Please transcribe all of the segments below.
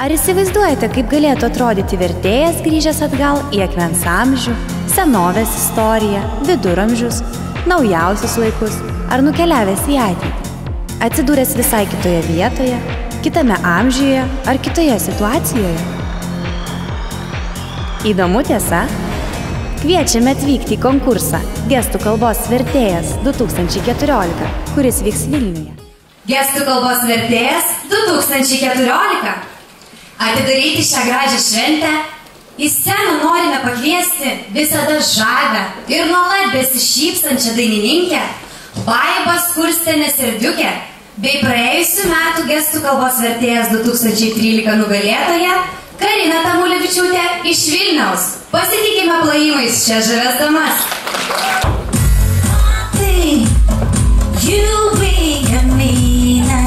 Ar įsivaizduojate, kaip galėtų atrodyti vertėjas grįžęs atgal į akmens amžių, senovės istoriją, viduramžius, naujausius laikus ar nukeliavęs į ateitį? Atsidūręs visai kitoje vietoje, kitame amžiuje ar kitoje situacijoje? Įdomu tiesa? Kviečiame atvykti į konkursą Gestų kalbos vertėjas 2014, kuris vyks Vilniuje. Gestų kalbos vertėjas 2014. Atidaryti šią gražią šventę į sceną norime pakviesti visada žavę ir nuolat besišypsančią dainininkę Vaibą Skurstenę-Serdiukę bei praėjusių metų Gestų kalbos vertėjas 2013 nugalėtoją Kariną Tamulevičiūtę iš Vilniaus. Pasitikime plojimais šią žavias damas.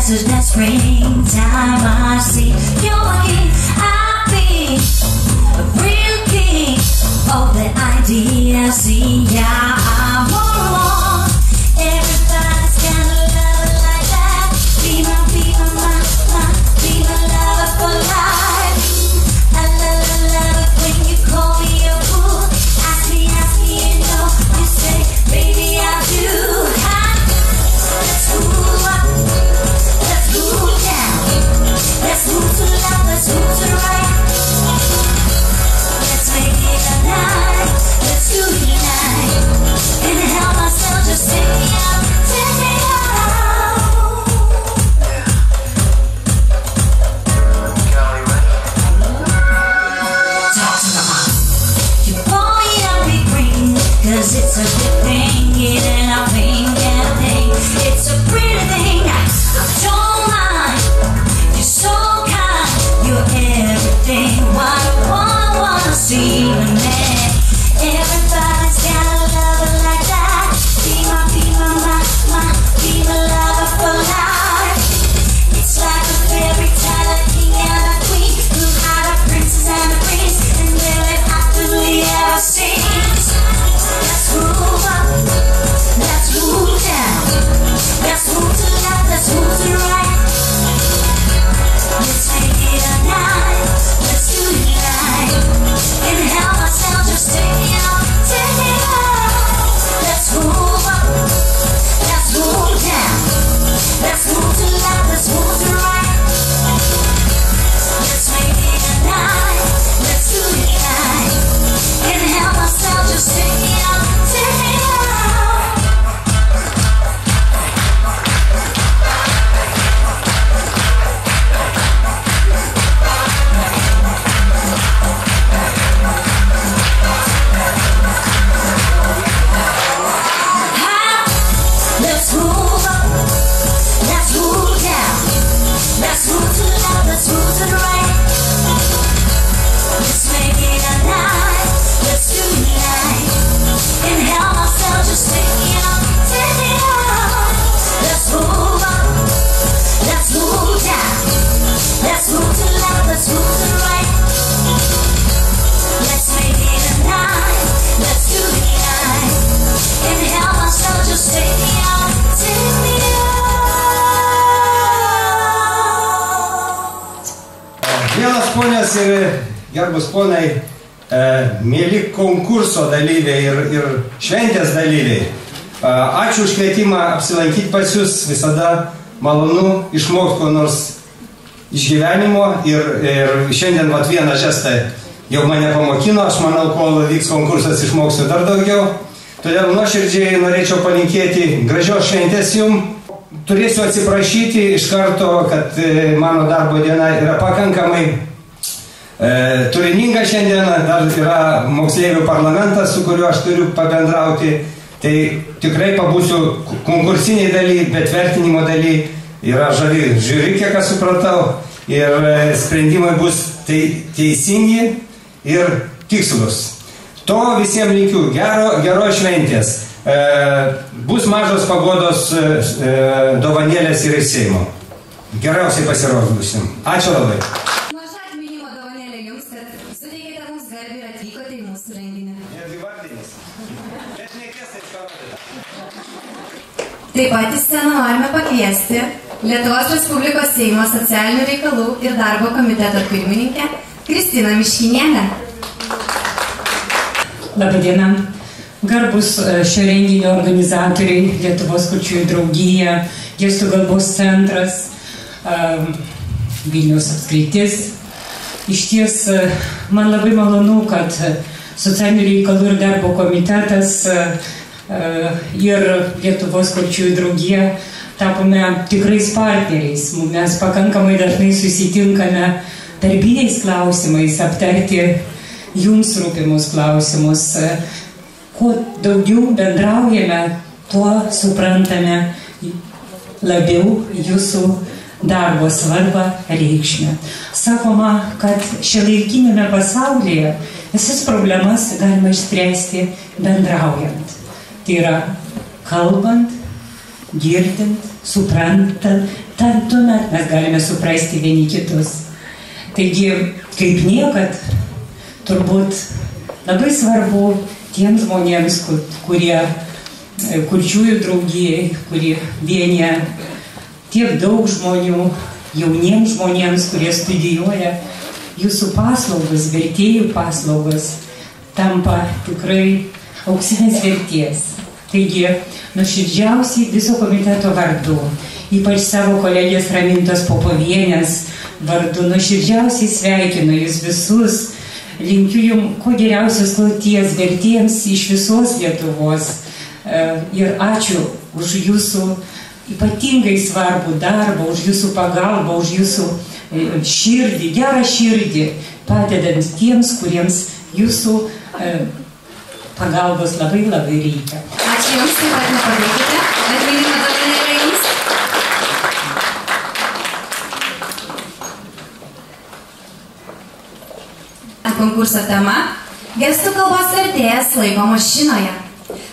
That springtime I see you're a king, I'll be a real king of the idea. See, yeah, I want everybody's gonna love it like that. Be my lover for life. I love it when you call me a fool. Ask me, you know, you say, baby, I do. Let's move up. Let's move down. Let's move to love, let's move to the right. Let's make it a night. Let's do it tonight. Can't help myself, just take me out, take me out. Talk to the mom. You call me a big ring, 'cause it's a good thing. It ain't a thing, it's a pretty thing. I don't mind. You're so kind. You're everything. What I wanna see in a man. Everybody's gotta love it like that. Be my lover for life. It's like a fairy tale, a king and a queen who had a princess and a prince, and they live happily ever since. Let's move up. Let's move down. Let's move to the left, let's move to the right. Let's make it a night. Let's do it right. Can't help myself, just take me out, take me out. Let's move up. Let's move down. Let's move to the left, let's move to the right. Let's make it a night. Let's do it right. Can't help myself, just take me out, take me out. Let's move up, let's move down, let's move to the left, let's move to the right. Let's make it a night, let's do it right. Can't help myself, just take me out, take me out. Let's move up, let's move down, let's move to the left, let's move to the right. Let's make it a night, let's do it right. Can't help myself, just take me out, take me out. Mielas ponios ir gerbus ponai, mėly konkurso dalyviai ir šventės dalyviai. Ačiū už kvietimą apsilankyti pas jūs, visada malonu išmokti ko nors iš gyvenimo ir šiandien vat vieną žestą jau mane pamokino, aš manau, kol vyks konkursas išmoksiu dar daugiau. Todėl nuoširdžiai norėčiau palinkėti gražios šventės jums. Turėsiu atsiprašyti iš karto, kad mano darbo diena yra pakankamai turininga šiandieną. Dar yra moksleivių parlamentas, su kuriuo aš turiu pabendrauti. Tai tikrai pabūsiu konkursiniai daly, bet vertinimo daly yra žavi žiūri, kiek aš supratau. Ir sprendimai bus teisingi ir tikslus. To visiems linkiu geros šventės. Bus mažos pagodos dovanėlės ir iš Seimo. Geriausiai pasirodysim. Ačiū labai. Maža atminimo dovanėlė jums, kad suteikėte mums garbę ir atvykote į mūsų renginį. Taip pat į sceną norime pakviesti Lietuvos Respublikos Seimo socialinių reikalų ir darbo komiteto pirmininkė Kristina Miškinienė. Labadiena. Garbus šio renginio organizatoriai, Lietuvos kurčiųjų draugija, Gestų kalbos centras, Vilniaus apskritis. Iš ties, man labai malonu, kad socialinių reikalų ir darbo komitetas ir Lietuvos kurčiųjų draugija tapome tikrais partneriais. Mes pakankamai dažnai susitinkame darbiniais klausimais, aptarti jums rūpimus klausimus. Kuo daugiau bendraujame, tuo suprantame labiau jūsų darbo svarbą, reikšmę. Sakoma, kad šiuolaikinėme pasaulyje visas problemas galima išspręsti bendraujant. Tai yra kalbant, girdint, suprantant, tuomet mes galime suprasti vieni kitus. Taigi, kaip niekad, turbūt labai svarbu tiems žmonėms, kurie kurčiųjų draugijai, kurie vienyje tiek daug žmonių, jauniems žmonėms, kurie studijuoja, jūsų paslaugos, vertėjų paslaugos tampa tikrai auksinės vertės. Taigi, nuoširdžiausiai viso komiteto vardu, ypač savo kolegės Ramintos Popovienės vardu, nuoširdžiausiai sveikinu jūs visus, linkiu jums kuo geriausios kloties vertėjams iš visos Lietuvos ir ačiū už jūsų ypatingai svarbų darbą, už jūsų pagalbą, už jūsų širdį, gerą širdį, padedant tiems, kuriems jūsų pagalbos labai labai reikia. Ačiū jums, taip pat nepadėkite. Atminimo dovanėlė jums. Konkurso tema – gestų kalbos vertėjas laiko mašinoje.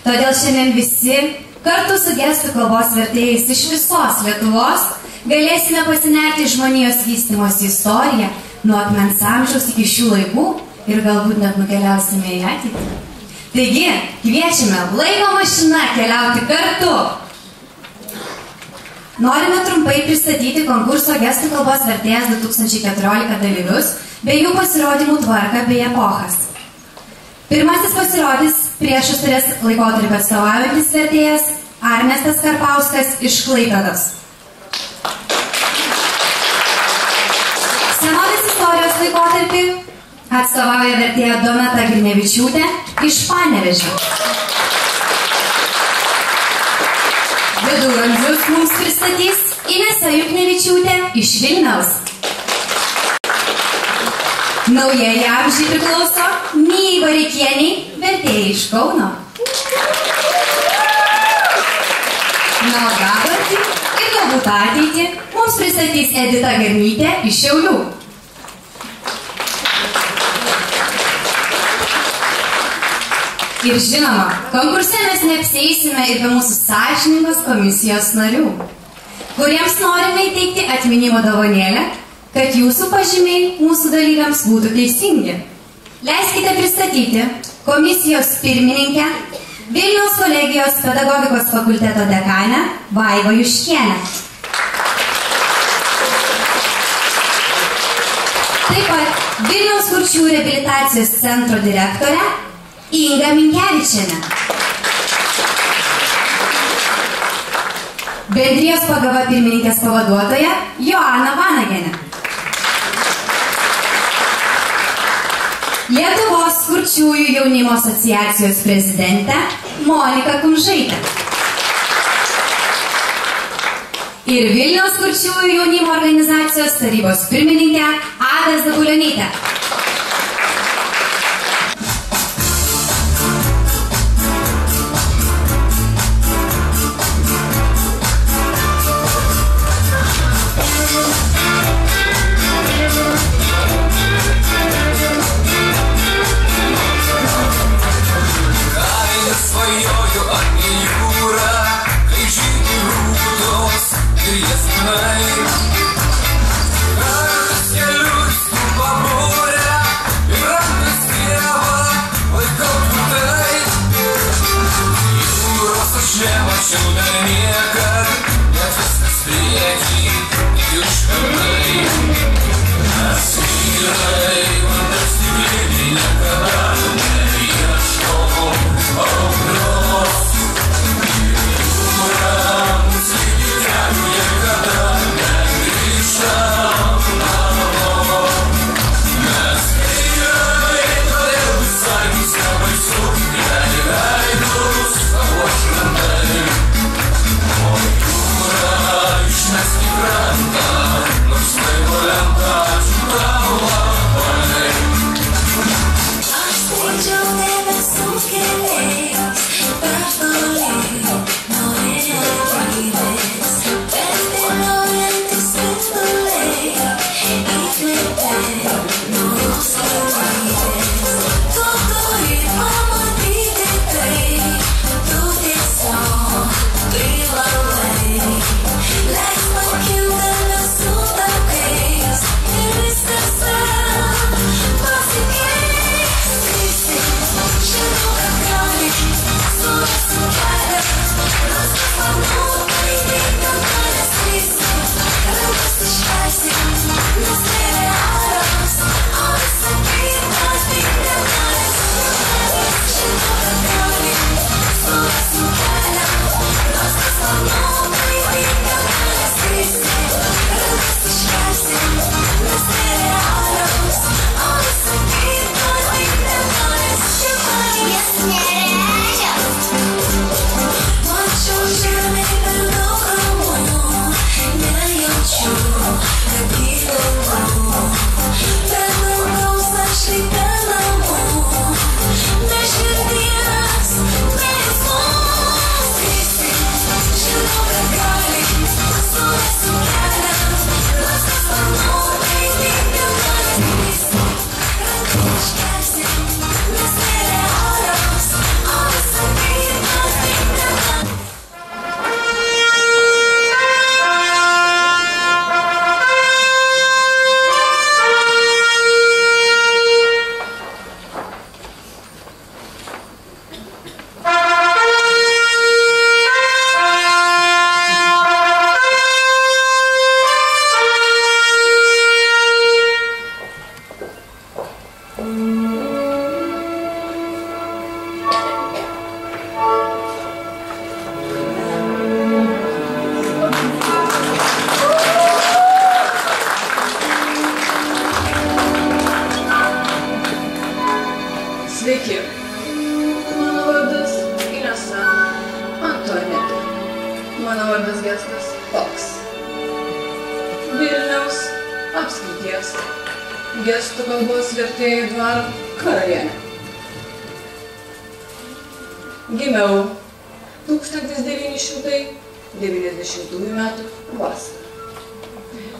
Todėl šiandien visi kartu su gestų kalbos vertėjais iš visos Lietuvos galėsime pasinerti žmonijos vystymosi istoriją nuo akmens amžiaus iki šių laikų ir galbūt net nukeliausime į ateitį. Taigi, kviečiame laiko mašiną keliauti kartu. Norime trumpai pristatyti konkurso gestų kalbos vertėjas 2014 dalyvius bei jų pasirodymų tvarką bei epochas. Pirmasis pasirodys priešistorės laikotarpį atstovaujantis vertėjas Ernestas Karpauskas iš Klaipėdos. Senovės istorijos laikotarpį atstovauja vertėja Donata Grinevičiūtė iš Panevėžio. Viduramžius mums pristatys Inesa Juknevičiūtė iš Vilniaus. Naujieji amžiai priklauso Mijai Vareikieniai, vertėjai iš Kauno. Na, o dabartį ir galbūt ateitį mums pristatys Edita Garnytė iš Šiaulių. Ir žinoma, konkurse mes neapsieisime ir be mūsų sąžiningos komisijos narių, kuriems norime įteikti atminimo dovanėlę, kad jūsų pažymiai mūsų dalyviams būtų teisingi. Leiskite pristatyti komisijos pirmininkę, Vilniaus kolegijos pedagogikos fakulteto dekanę Vaivą Juškienę. Taip pat Vilniaus kurčiųjų reabilitacijos centro direktorę Ingą Minkevičienę. Bendrijos Pagava pirmininkės pavaduotoja Joana Vanagienė. Lietuvos kurčiųjų jaunimo asociacijos prezidentė Monika Kumžaitė. Ir Vilniaus kurčiųjų jaunimo organizacijos tarybos pirmininkė Ada Zabulionytė. Svajoju apie jūrą, kai žydi rūtos griesmai. Karus kelius tu pamūrė gestų kalbos vertėjų dvaro karalienė. Gimiau 1990 metų vasarą.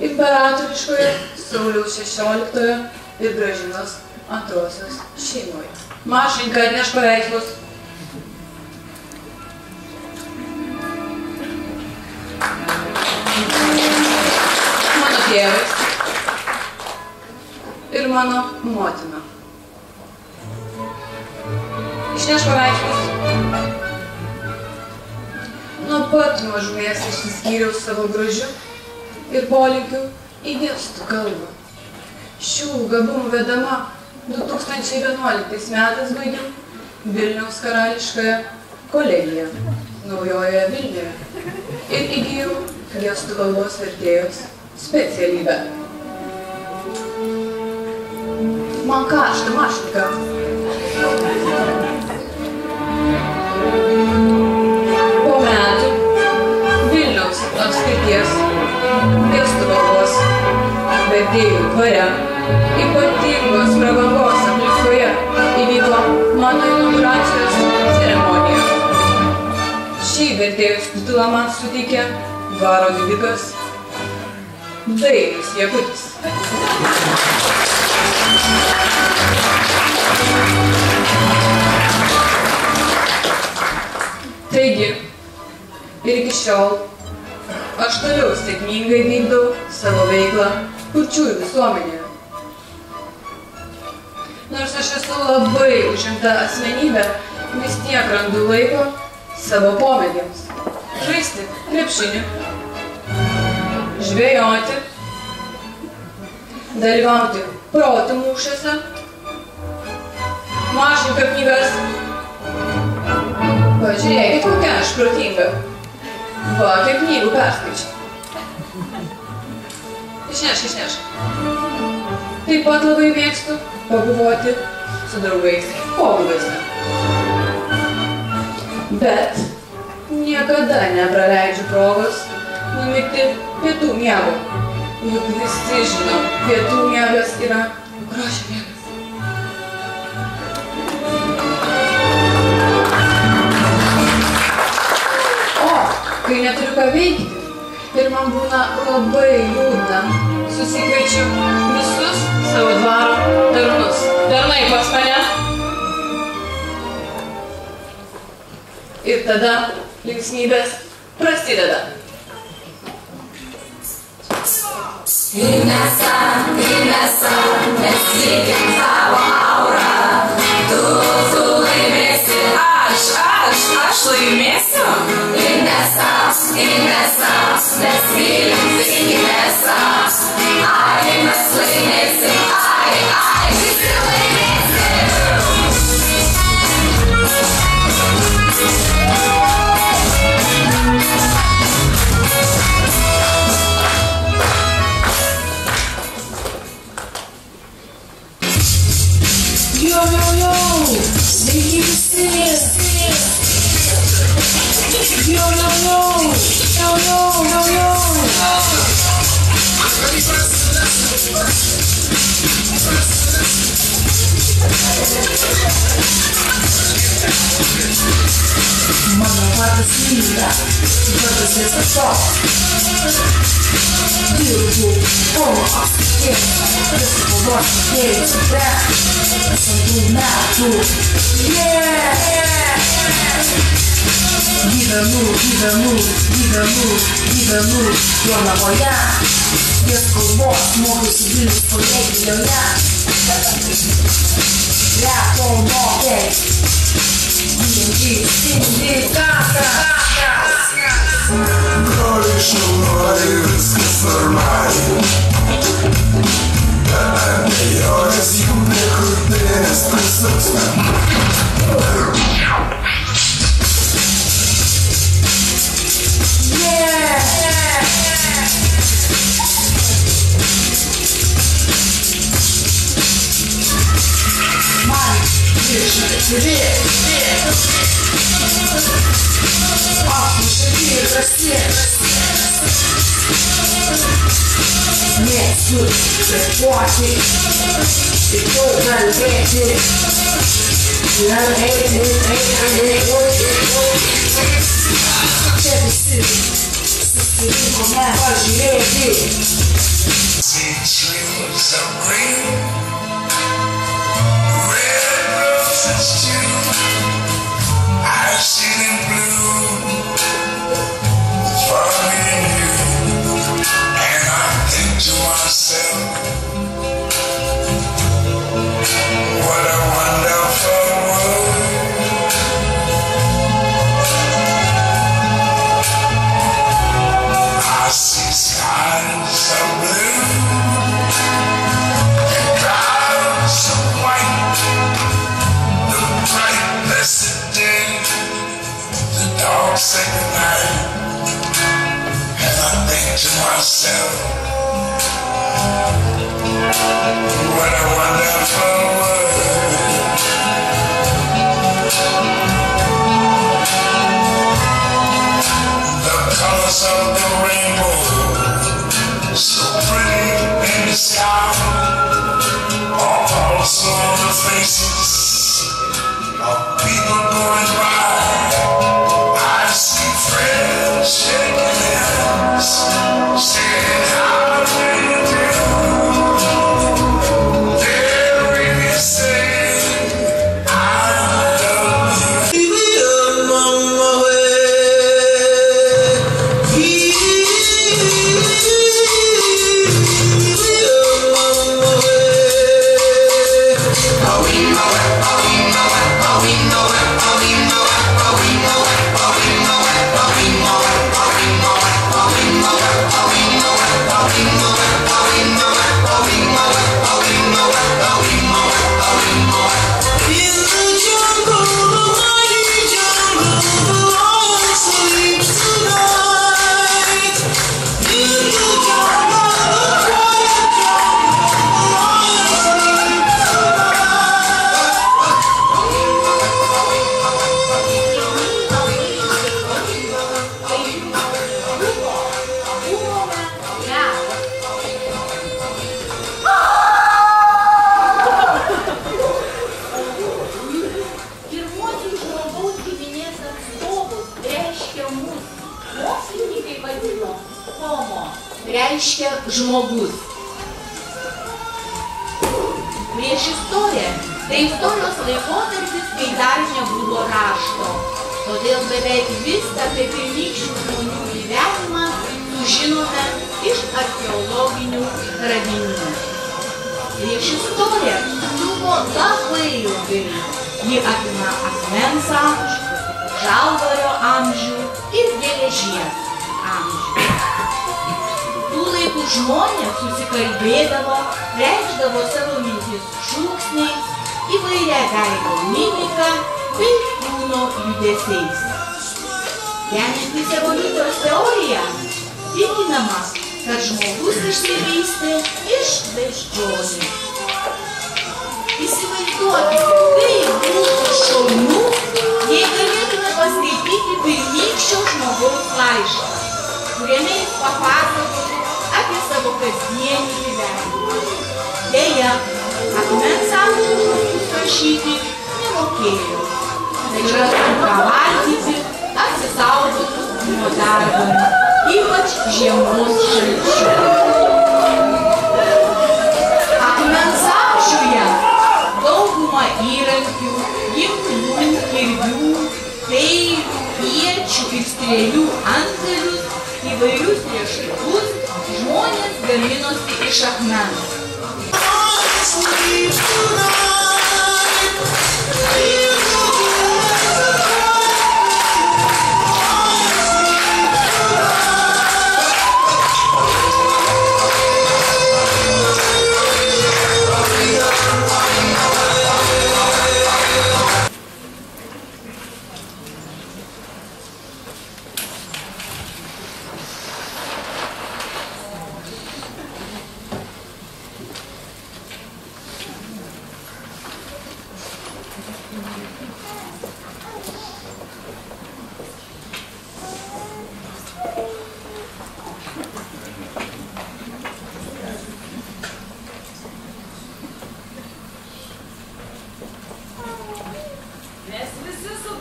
Imperatoriškoje Sauliaus 16 ir Gražinos antrosios šeimoje. Mašinka, atneš paveikslus. Mano tėvas ir mano motina. Išneš paveikslus. Nuo pat mažumės išsiskyriau savo grožiu ir polinkiu į gestų kalbą. Šių gabumų vedama 2011 metais baigiau Vilniaus karališkąją kolegiją Naujojoje Vilniuje ir įgijau gestų kalbos vertėjos specialybę. Man karšta mašinka. Po metų Vilniaus apskrities gestų kalbos vertėjų dvare ypatingos prabangos aplinkoje įvyko mano inauguracijos ceremonija. Šį vertėjos titulą man suteikė dvaro didikas Dainius Jakutis. Taigi, ir iki šiol aš toliau sėkmingai vykdau savo veiklą kurčiųjų visuomenėje. Nors aš esu labai užimta asmenybė, vis tiek randu laiko savo pomėgiams. Žaisti krepšinį, žvejoti, dalyvauti protų mūšiuose, mašinka knygas. Pažiūrėkit, kokia aš protinga. Va, kiek knygų perskaičiu. Išnešk. Taip pat labai mėgstu pabuvoti su draugais pobūviuose. Bet niekada nepraleidžiu progos numigti pietų miego. Juk visi žino, pietų miegas yra grožio miegas. O, kai neturiu ką veikti ir man būna labai liūdna, susikviečiu visus savo dvaro tarnus. Tarnai pas mane. Ir tada linksmybės prasideda. Inesa, mes lygiam tavo aurą. Tu laimėsi, aš laimėsiu. Inesa, mes mylim tik Inesa. Ai, mes laimėsim, ai, visi laimėsim. Yo, sveiki visi. Yo. Mano vardas Lyga, vardas Visatos. Dirbu Kauno apskrities gestų kalbos vertėjų centre pusantrų metų. Gyvenu Jonavoje, gestų kalbos mokiausi Vilniaus kolegijoje. Repo mokai, Broliai šaunuoliai, viskas normaliai. Bet abejonės jų nekrūtinės prisuks. Man, Apmušė vyras, Mėgstu kvėpuoti ir daug kalbėti. Ir eiti. Čia visi susirinkome pažiūrėti. See trees of green, red roses too. I've seen them bloom for me and you, and I think to myself, what a wonderful world. I see skies of blue and clouds of white, the bright blessed day, the dark sacred night, and I think to myself, what a wonderful world. The colors of the rainbow, so pretty in the sky, are also on the faces of people going by. I see friends shaking hands, saying how do you do. They're really saying I love you. Reiškia žmogus. Prieš istoriją tai istorijos laikotarpis, kai dar nebuvo rašto. Todėl beveik viską apie pirmykščių žmonių gyvenimą sužinome iš archeologinių radinių. Prieš istoriją buvo labai ilgai. Ji apima akmens amžių, žalvario amžių ir geležies amžių. Tų laikų žmonės susikalbėdavo, reikšdavo savo mintis šūksniais, įvairia veido mimika bei kūno judesiais. Remiantis evoliucijos teorija, tikinama, kad žmogus išsivystė iš beždžionių. Įsivaizduokite, kaip būtų šaunu, jei galėtume paskaityti pirmykščio žmogaus laišką, kuriame jis papasakotų apie savo kasdienį gyvenimą. Deja, akmens amžiaus žmogus rašyti nemokėjo. Tai rastų ką valgyti, apsisaugotų nuo darbo, ypač žiemos šalčių. Akmens amžiuje dauguma įrankių, ginklų, kirvių, peilių, iečių ir strėlių antgalius, įvairius riešutus žmonės gaminosi iš akmens.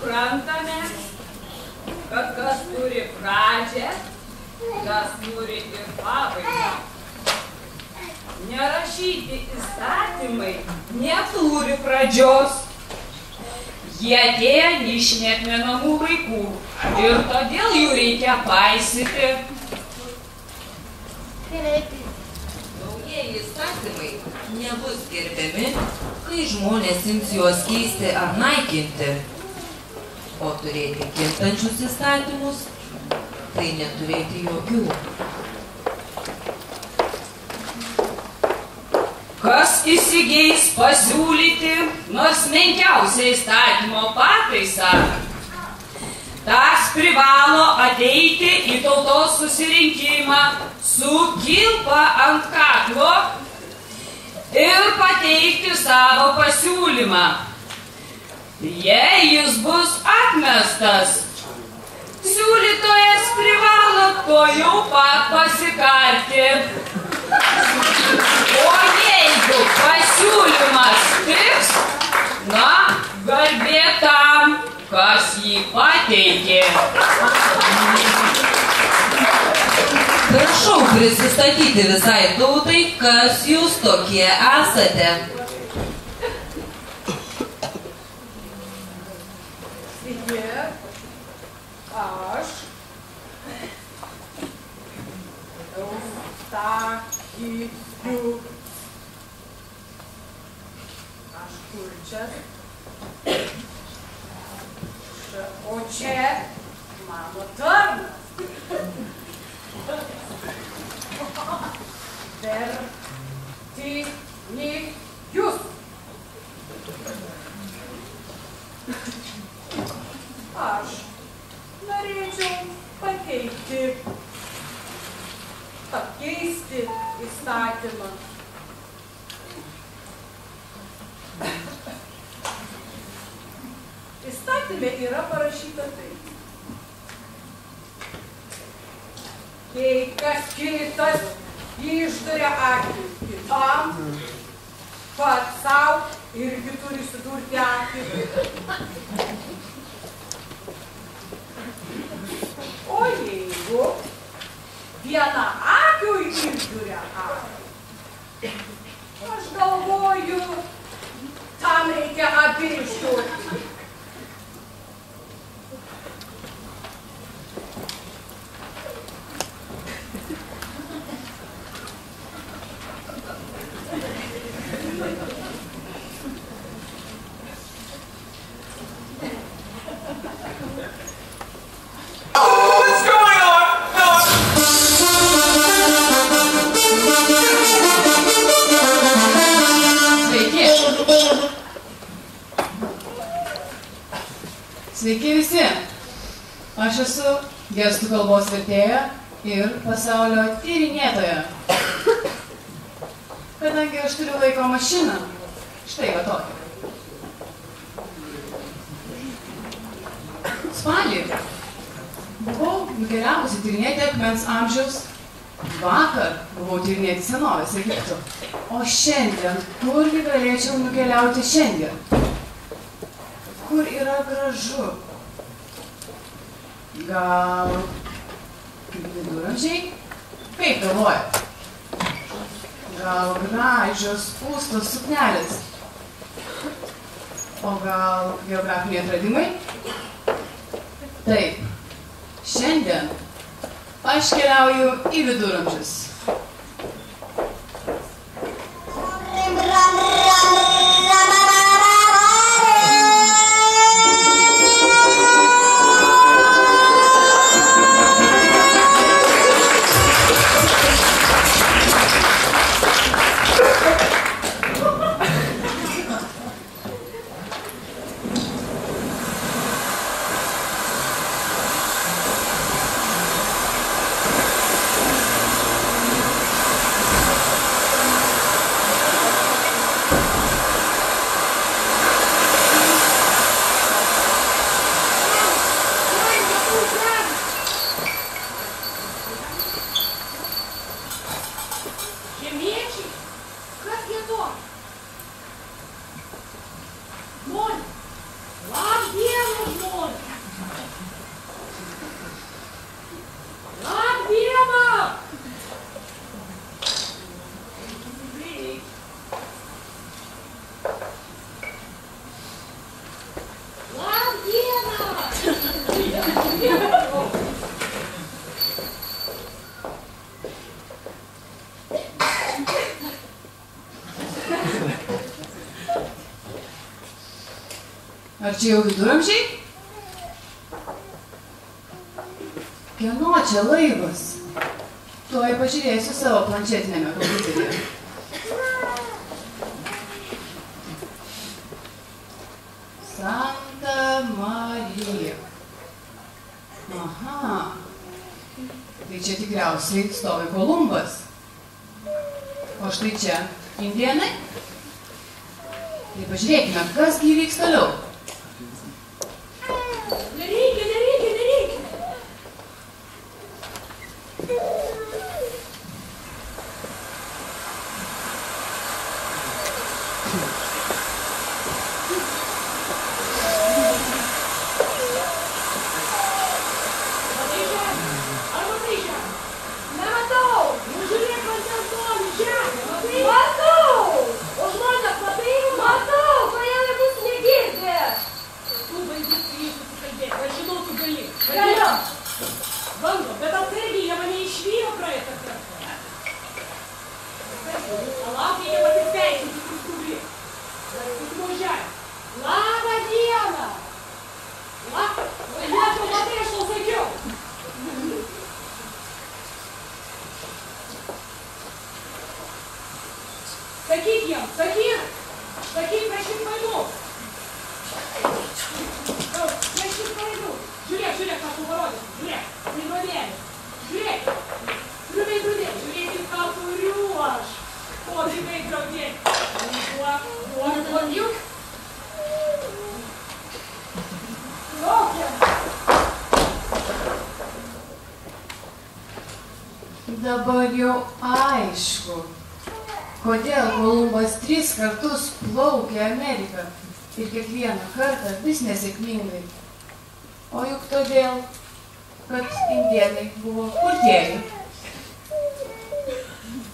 suprantame, kad kas turi pradžią, tas turi ir pabaigą. Nerašyti įstatymai neturi pradžios. Jie atėjo iš neatmenamų laikų ir todėl jų reikia paisyti. Naujieji įstatymai nebus gerbiami, kai žmonės ims juos keisti ar naikinti. O turėti kintančius įstatymus, tai neturėti jokių. Kas įsigeis pasiūlyti nors menkiausią įstatymo pataisą, tas privalo ateiti į tautos susirinkimą su kilpa ant kaklo ir pateikti savo pasiūlymą. Jei jis bus atmestas, siūlytojas privalo to jau pat pasikarti. O jeigu pasiūlymas tiks, na, garbė tam, kas jį pateikė. Prašau prisistatyti visai tautai, kas jūs tokie esate. Sveiki, aš Eustachiu. Aš Kurčias. O čia mano tarnas. Vertinijus. Aš norėčiau pakeisti įstatymą. Įstatyme yra parašyta taip. Jei kas kitas išduria akį kitam, pats sau irgi turi sudurti akį. O jeigu vieną akių išduria akį, aš galvoju, tam reikia abi išduoti. Sveiki visi! Aš esu gestų kalbos vertėja ir pasaulio tyrinėtoja. Kadangi aš turiu laiko mašiną, štai va tokia. Spalį buvau nukeliavusi tyrinėti akmens amžiaus, vakar buvau tyrinėti senovės Egipto. O šiandien, kurgi galėčiau nukeliauti šiandien? Kur yra gražu? Gal viduramžiai? Kaip galvojat? Gal gražios pūstos suknelės? O gal geografiniai atradimai? Taip, šiandien aš keliauju į viduramžius. Ar čia jau viduramžiai? Kieno čia laivas? Tuoj pažiūrėsiu savo planšetinėme kompiuteryje. Santa Marija. Aha. Tai čia tikriausiai stovi Kolumbas. O štai čia indėnai. Tai pažiūrėkime, kas gi vyks toliau. Nereikia. Dabar jau aišku, kodėl Kolumbas 3 kartus plaukė Ameriką ir kiekvieną kartą vis nesėkmingai. O juk todėl, kad indėnai buvo kurtieji.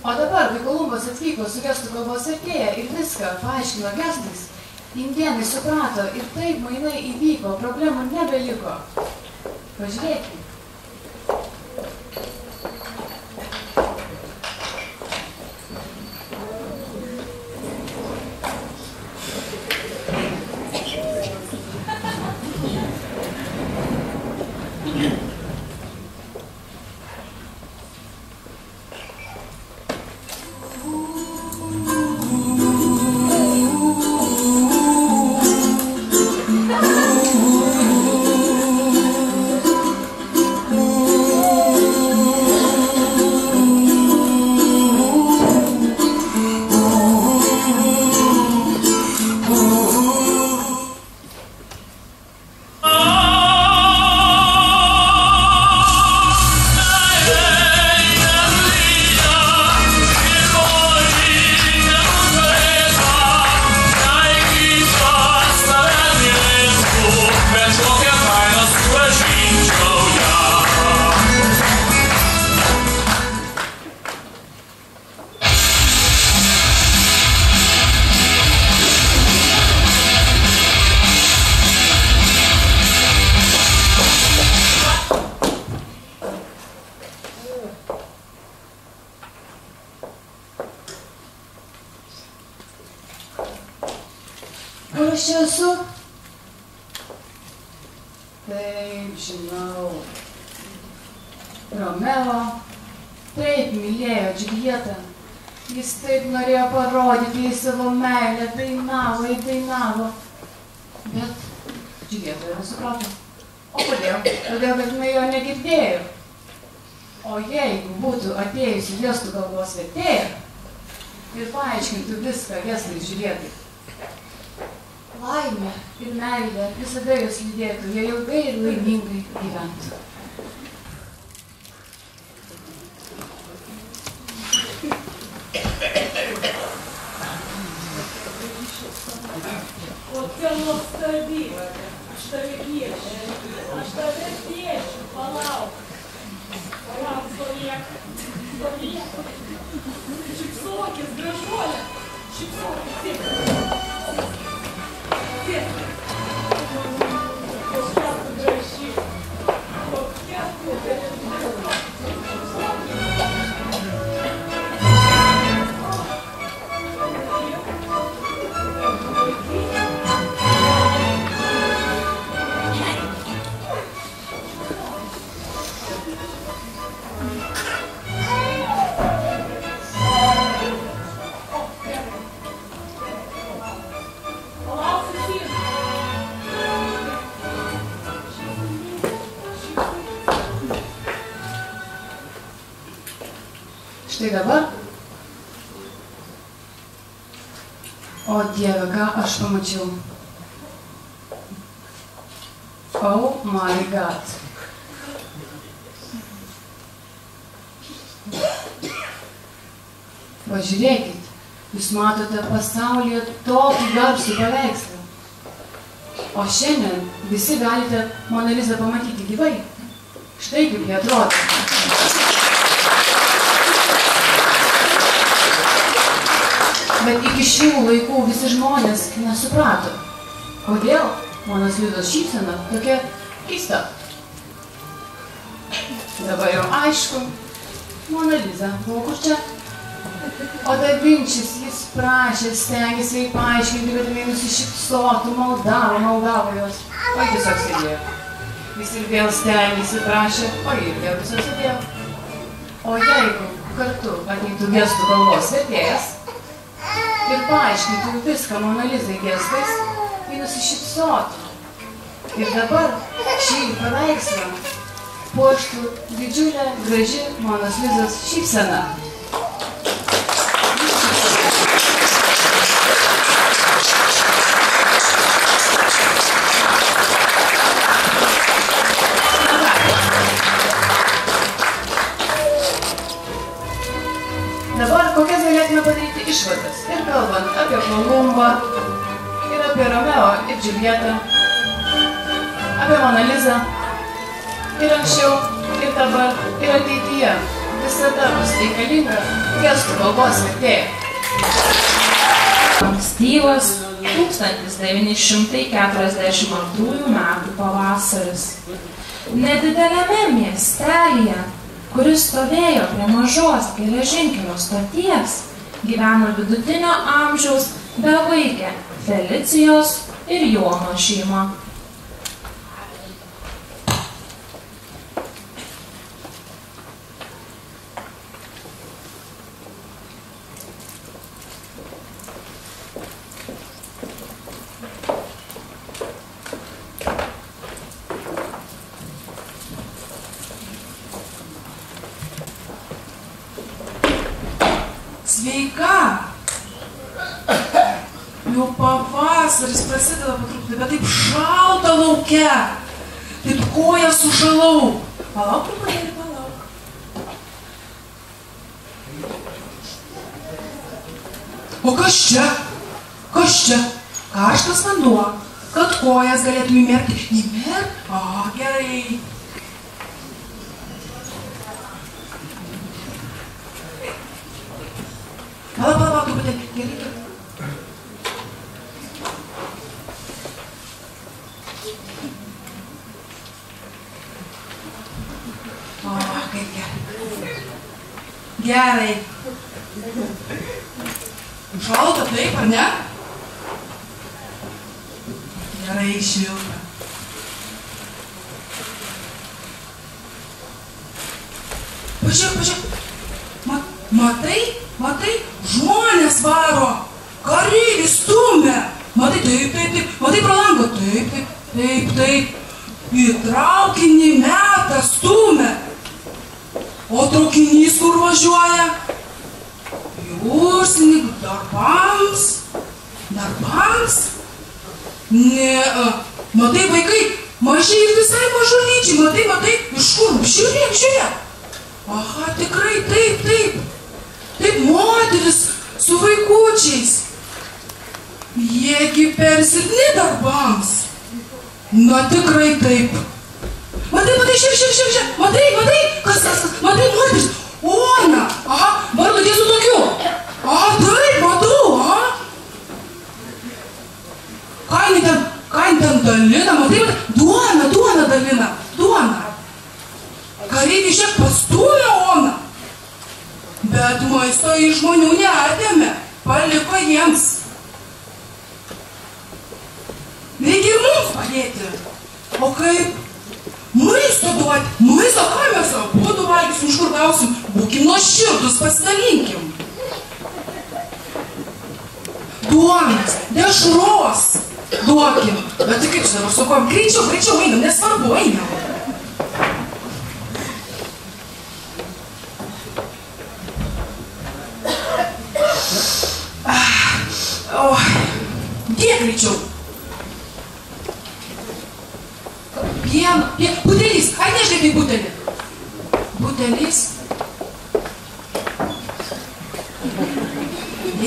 O dabar, kai Kolumbas atvyko su gestų kalbos vertėja ir viską paaiškino gestais, indėnai suprato ir taip mainai įvyko, problemų nebeliko. Pažiūrėkime. Kur aš čia esu? Taip, žinau. Romeo taip mylėjo Džiuljetą. Jis taip norėjo parodyti jai savo meilę, dainavo. Bet Džiuljeta jo nesuprato. O kodėl? Todėl, kad jinai jo negirdėjo. O jeigu būtų atėjusi gestų kalbos vertėja ir paaiškintų viską gestais Džiuljetai, laimė ir meilė visada jos lydėtų, jie ilgai ir laimingai gyventų. Kokia nuostabi, aš tave piešiu, palauk. Palauk, stovėk. Šypsokis, gražuolė, šypsokis, sėk. Kokia tu graži, kokia tu graži. štai dabar. O Dieve, ką aš pamačiau. Oh my God. Pažiūrėkit, jūs matote pasaulyje tokį garsų paveikslą. O šiandien visi galite Mona Lisą pamatyti gyvai. Štai kaip jie atrodo. Bet iki šių laikų visi žmonės nesuprato, kodėl Monos Lizos šypsena tokia keista. Dabar jau aišku, Mona Lisa buvo kur čia. O Da Vinčis, jis prašė, stengėsi jai paaiškinti, kad jinai nusišypsotų, maldavo jos. O jis tiesiog sėdėjo. Jis ir vėl stengėsi, prašė, o jis ir vėl tiesiog sėdėjo. O jeigu kartu ateitų gestų kalbos vertėjas ir paaiškintų viską Mona Lisai gestais, jis nusišypsotų. Ir dabar šį paveikslą puoštų didžiulė, graži Monos Lizos šypsena. Dabar kokias galėtume padaryti išvadas ir kalbant apie Kolumbą, ir apie Romeo ir Džiuljetą, apie Moną Lizą, ir anksčiau, ir dabar, ir ateityje visada bus reikalinga gestų kalbos vertėja. Ankstyvas 1942 metų pavasaris. Nedideliame miestelyje, kuris stovėjo prie mažos geležinkelio stoties, gyveno vidutinio amžiaus bevaikė Felicijos ir Jono šeima. Sveika! Jau pavasaris prasideda po truputį, bet taip šalta lauke. Taip koją sušalau. Palauk, truputėlį, palauk. O kas čia? Kas čia? Karštas vanduo, kad kojas galėtum įmerkti. Įmerk? O, gerai. Palauk, truputėlį, gerai. O, kaip gerai. Gerai. Šalta taip, ar ne? Gerai, šilta. Pažiūrėk. Matai, žmonės varo, kareivis stumia. Matai, taip, matai pro langą, taip. Į traukinį metą stumia. O traukinys kur važiuoja? Į užsienį darbams. Ne, matai, vaikai, mažiai ir visai mažulyčiai, matai, iš kur? Žiūrėk. Aha, tikrai, taip. Taip, moteris su vaikučiais. Jiegi per silpni darbams. Na, tikrai taip. Matai, šiek. Matai, kas? Matai, moteris. Ona, aha, vardu tiesų tokiu. Aha, taip, matau, aha. Ką jin ten dalina, matai, duona dalina, Kareiviai šiek pastūmė Oną. Bet maisto iš žmonių neatėmė, paliko jiems. Reikia ir mums padėti. O kaip? Maisto duoti. Maisto ką mes abudu valgysim, iš kur gausim? Būkim nuoširdūs, pasidalinkim. Duonos, dešros duokim. Bet tai kaip čia dabar su kom? Greičiau einam, nesvarbu, einam. Kiek greičiau. Pieno. Butelis. Ai, nežinai, butelį. Butelis.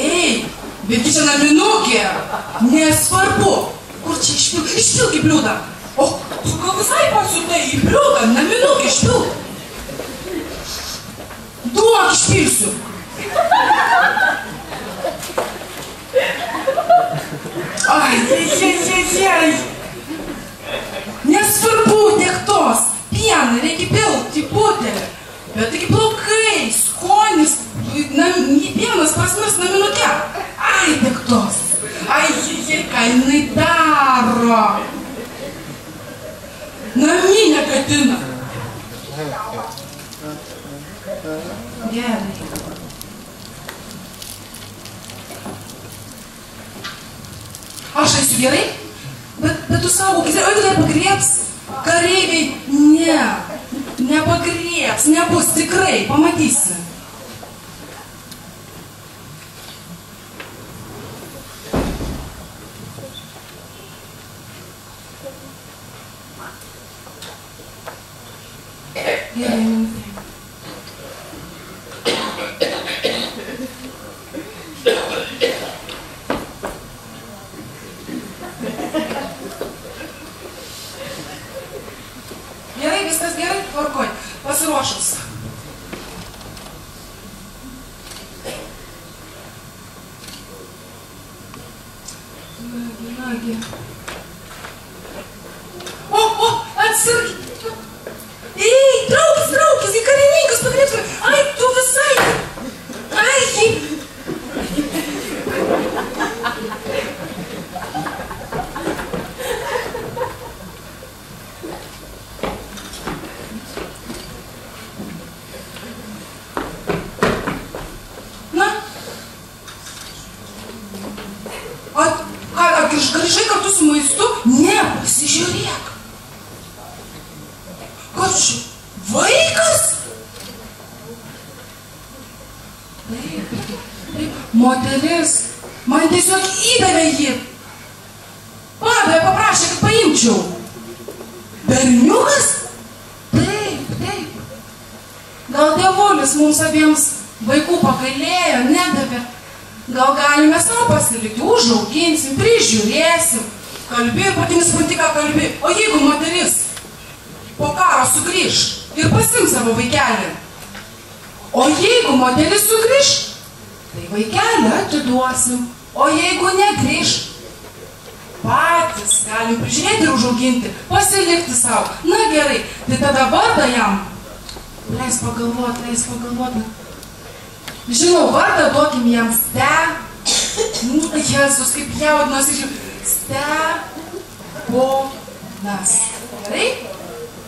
Ei, betgi čia naminukė. Nesvarbu. Kur čia išpilk? Išpilk į bliūdą. O, tu gal visai pasiutai į bliūdą, naminukė išpilk. Duok, išpilsiu. Ai. Nesvarbu, tiek tos. Pieną reikia pilti į butelį. Bet taigi plaukai, skonis, pienas prasmės naminukė. Ai, tiek tos. Ai, ką jinai daro. Naminė katina. Gerai. Aš eisiu gerai, bet tu saugokis, o jeigu nepagriebs, kareiviai, nepagriebs, nebus tikrai, pamatysi. Gerai, viskas gerai, tvarkoj, pasiruošus. Nagi. O, atsirgi. Ei, traukis, į karininkas pagriebs. Ai, tu visai. Ai, grįžai kartu su maistu? Ne, pasižiūrėk. Kas čia? Vaikas? Taip. Moteris. Man tiesiog įdavė jį. Padavė, paprašė, kad paimčiau. Berniukas? Taip. Gal dievulis mums abiems vaikų pagailėjo, nedavė. Gal galime savo pasilikti, užauginsim, prižiūrėsim. Kalbėjai, pati nesupranti, ką kalbėjai. O jeigu moteris po karo sugrįž ir pasims savo vaikelį? O jeigu moteris sugrįž, tai vaikelį atiduosim. O jeigu negrįž, patys galim prižiūrėti ir užauginti, pasilikti savo. Na gerai, tai tada vardą jam. Leis pagalvoti. Žinau, vardą duokim jam Jėzus, kaip jaudinosi. Steponas. Gerai?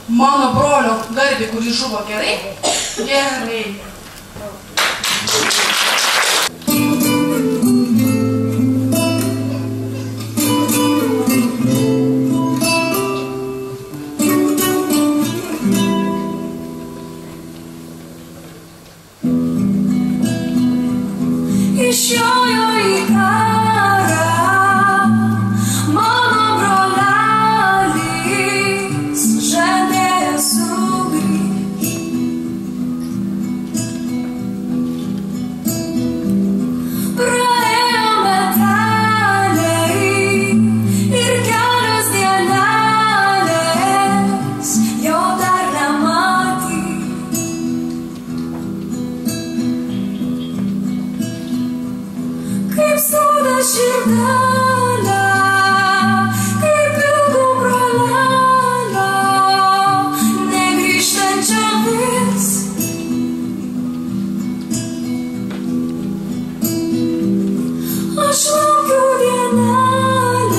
Mano brolio garbė, kuris žuvo, gerai? Gerai. Išjojo į karą mano brolelis, žadėjo sugrįžt. Praėjo meteliai ir kelios dienelės, jo dar nematė. Kaip sauda širdelė, kaip ilgų brolelio, negrįžtančio vis. Aš laukiu dienelės,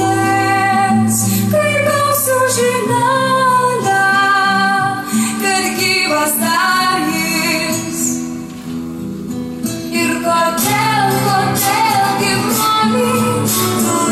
kai gausiu žinelę, kad gyvas dar jis. Ir kodėl, kaip broliai, tu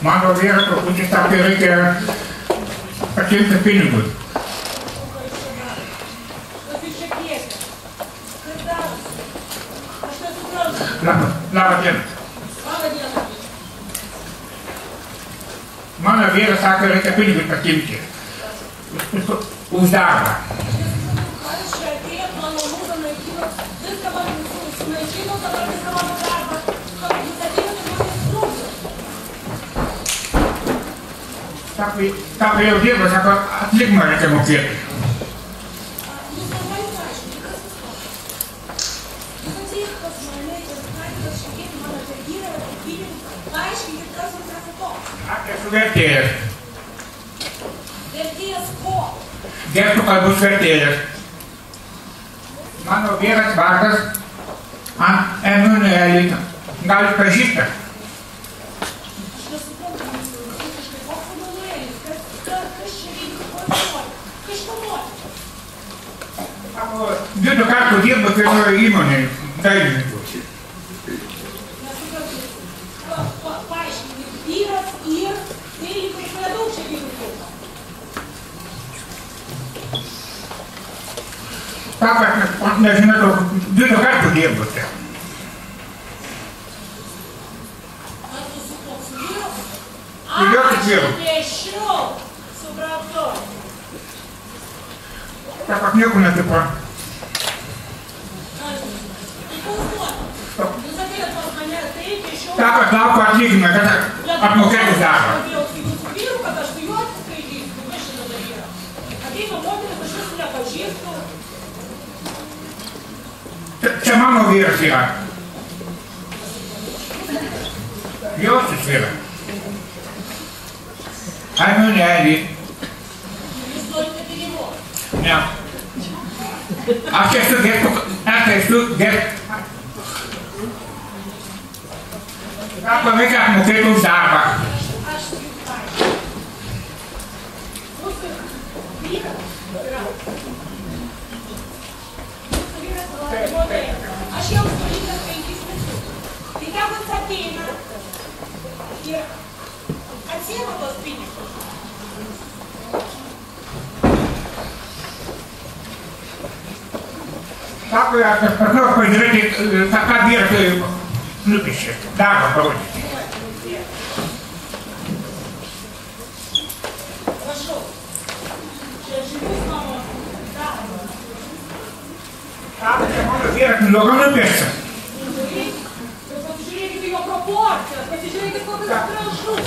Mano vyras truputį sakė, reikia pakilti pinigus. Labą dieną. Mano vyras sakė, reikia pinigus pakilti. Už darbą. Sako, jau dirba, sako, atlikimą reikia mokėti. Aš esu vertėjas. Vertėjas ko? Gestų kalbos vertėjas. Mano vyras vardas Emanuelį. Gal jūs pažįstate? Dviejų kartų dirba vienoje įmonėje, dailininkų. Paaiškinkit, vyras ir dailininkai yra daug čia vyrų. Sako, aš nežinau, dviejų kartų dirbote. Ar tu su koks vyras? Jokis vyras. Aš piešiau, supratau. Sako, aš nieko netipo. Sako, aš laukiu atlyginimą, kad apmokėti už darbą. Vyru, kad aš su juo atsiskaitysiu, kas čia dabar yra. Ateina moteris, aš jūsų nepažįstu. Čia mano vyras yra. Jausis vyras. Emanuelį. Jūs norite pinigų? Ne. Aš esu gestų. Sako, reikia apmokėti už darbą. Aš jums paaiškinu. Mūsų vyras yra. Mūsų vyras yra moteris. Aš jau surinkas 5 metus. Tai tėvas ateina ir atsiema tos pinigus. Sako, aš prašau pažiūrėti, ką vyras nupiešė. Darbą parodyti. Prašau. Čia žymus mano darbas. Sako, čia mano vyras blogai nupiešė. Pasižiūrėkite jo proporcijas, pasižiūrėkite kokias gražus.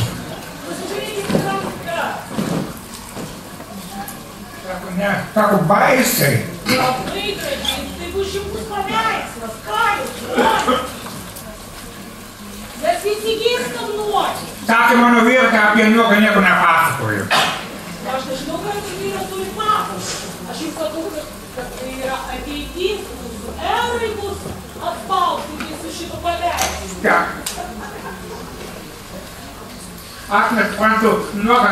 Pasižiūrėkite rankas. Sako, ne, sako, baisiai. Labai gražiai, tai bus žymus paveikslas, ką jūs norite? Mes visi gimstam nuočiai. Sakė mano vyras, kad apie nieko nepasakoju. Aš nežinau, ką jūsų vyras turi pasakoti. Aš jums sakau, kad tai yra ateitis, mūsų eurai bus atspausti su šitu paveikslu. Ja. Aš nesuprantu,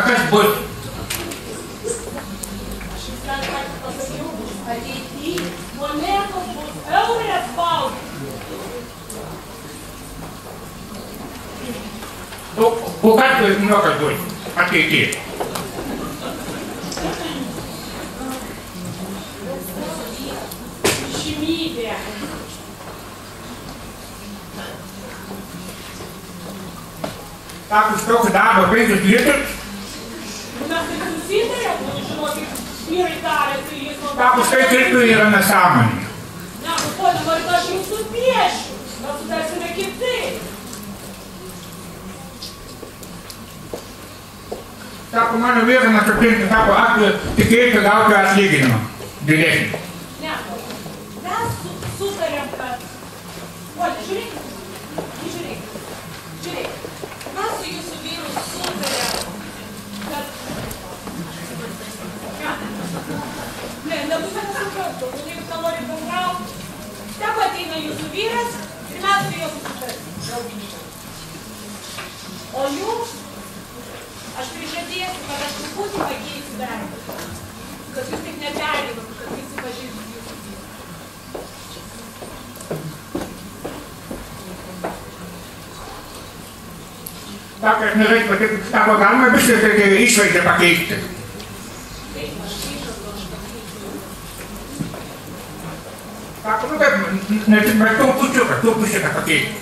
kas bus. Aš jums ką pasakiau, bus ateitis, monetos bus eurai atspausti. O ką tu nieko duodi? Ateity. Žymybė. Sako, už tokį darbą 5 litrus. Mes taip susitarėm, žinokit, vyrai tarėsi, jis man... Sako, už 5 litrų yra nesąmonė. Ne, ponia Marita, aš jums supiešiu. Mes sutarsime kitaip. Sako, mano vyras nesutinka, sako, aš tikėsiu gauti atlyginimą. Didesnį. Ne, mes sutarėm, kad... Olia, žiūrėk. Mes su jūsų vyru sutarėm, kad... Nebūsime nesuprantu, jeigu ką nori bendrauti. Tegu ateina jūsų vyras ir mes su juo susitarsim. O jūs, aš prižadėsiu, kad aš truputį pakeisiu darbą. Kad jūs taip neperėdom, kad visi pažįstų jūsų vyrą. Sako, aš nežinau, sako, galima viską išvaizdą pakeisti. Sako, nu taip, bet trupučiuką pakeisti.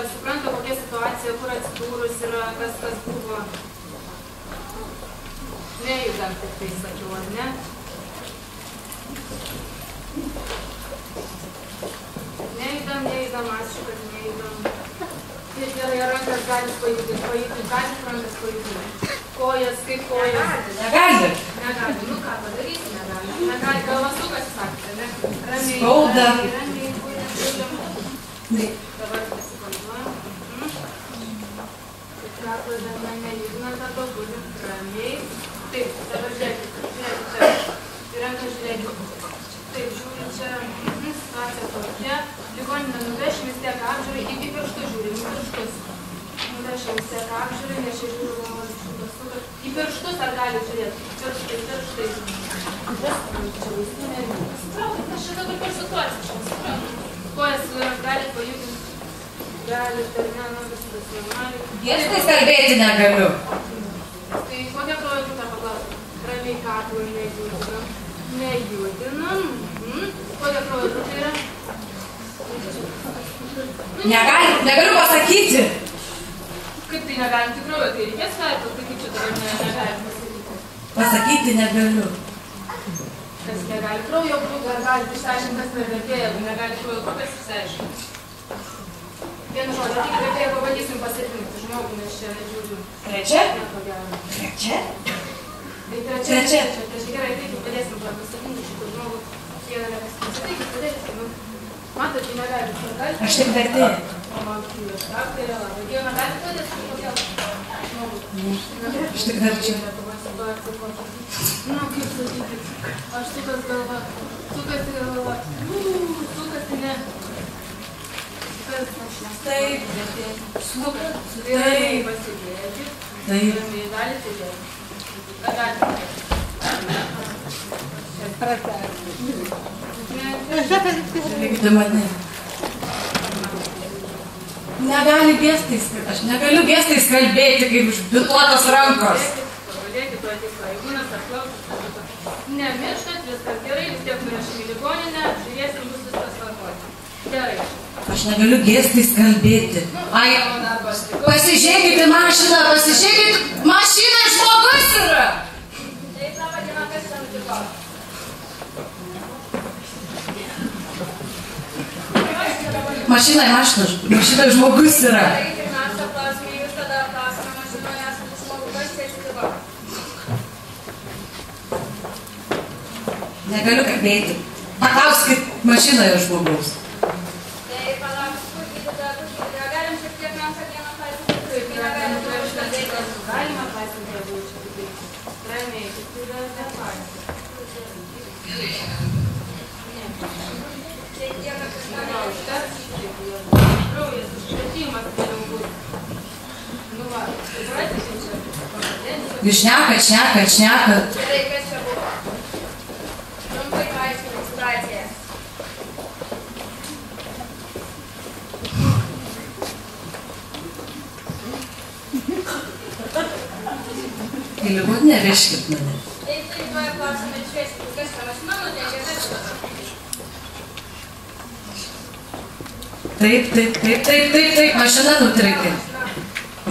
Supranta, kokia situacija, kur atsidūrus yra, kas buvo. Nejudam tik tai sakiau, ar ne? Nejudam, ačiū, kad nejudam. Ir gerai, rankas gali pajudinti, gali rankas pajudinti. Kojas, kaip kojas. Negali. Negali, nu ką padarysi, negali. Negali, galva sukasi, sakite, ne? Ramiai, skauda. Ramiai, dabar pasikontuojam. Kaklas dar mane judinant arba gulim. Ramiai. Taip, dabar žiūrėkit, čia. Ir ranką žiūrėkit. Taip, žiūrim čia. Situacija tokia. Ligoninę nuvešim vis tiek apžiūrai, iki pirštų žiūrim, į pirštus. Nuvešim vis tiek apžiūrai, nes čia žiūriu, į pirštus ar gali žiūrėti? Pirštai. Čia vaistinė. Supraukit, aš čia dabar per situaciją, suprantu. Kojas galit pajudinti. Galit, ar ne, viskas normaliai. Gestais kalbėti negaliu. Tai kokią kraujo būtą paklausim? Ramiai kaklą nejudinam. Kokią kraujo būtą yra? Negaliu pasakyti. Kaip tai negalim tikrojo, tai reikės laipų, tai kaip čia dabar negalim pasakyti? Pasakyti negaliu. Kas negali kraujo grupę, ar gali išsiaiškinti, kas nevertėja, jeigu negali kraujo grupės išsiaiškinti. Vienu žodžiu, tik vertėja pabandysim pasirinkti žmogų, nes čia žiūrim. Trečia? Trečia? Tai trečia. Tai gerai, taip, padėsim pasirinkti šitą žmogų. Vieną nepasirinkti, padėsim. Matot, tai negali. Aš tik vertėja. O man kylas, tai yra labai. Vieną gali padėsim, kodėl žmogų. Aš tik verčiu. Nu, kaip sakykit, aš sukasi galva, sukasi ne. Taip, sukasi, ramiai pasidėti, ramiai gali sėdėti. Ką gali sėdėti? Žiūrėkite mane. negali gestais, aš negaliu gestais kalbėti, kaip užbituotos rankos. Pažiūrėkit, tuo tik pareigūnas apklausas. Nemirštat, viskas gerai, vis tiek nurašym į ligoninę, žiūrėsim, bus viskas tvarkoj. Gerai. Aš negaliu gestais kalbėti. Ai, pasižiūrėkite mašiną, pasižiūrėkite mašiną, žmogus yra. Taip, laba diena, kas čia nutiko? Mašinai žmogus yra. Tai pirmiausia klausimai, jūs tada apklausime mašinoje esantį žmogų, kas čia atsitiko? Negaliu kalbėti. Paklauskit mašinoje žmogaus. Tai palaukit, kur gydytoja, galim šiek tiek mes vieną paaiškinti, kai negalim užkalbėti. Galima paaiškinti, jeigu čia taip. Ramiai, tik tai yra nepaaiškinti. Čia tiek, kad kažką neužteks. Kraujas užkrėtimas vėliau bus. Nu va, supratit, čia kompetencija. Jūs šnekat. Gerai, kas čia buvo? Trumpai paaiškinti situaciją. Tai ligoninę vežkit mane. Taip, tai tuoj klausimai išveškit, kas čia mašina nutėkė, vežkit. Taip, mašina nutrenkė.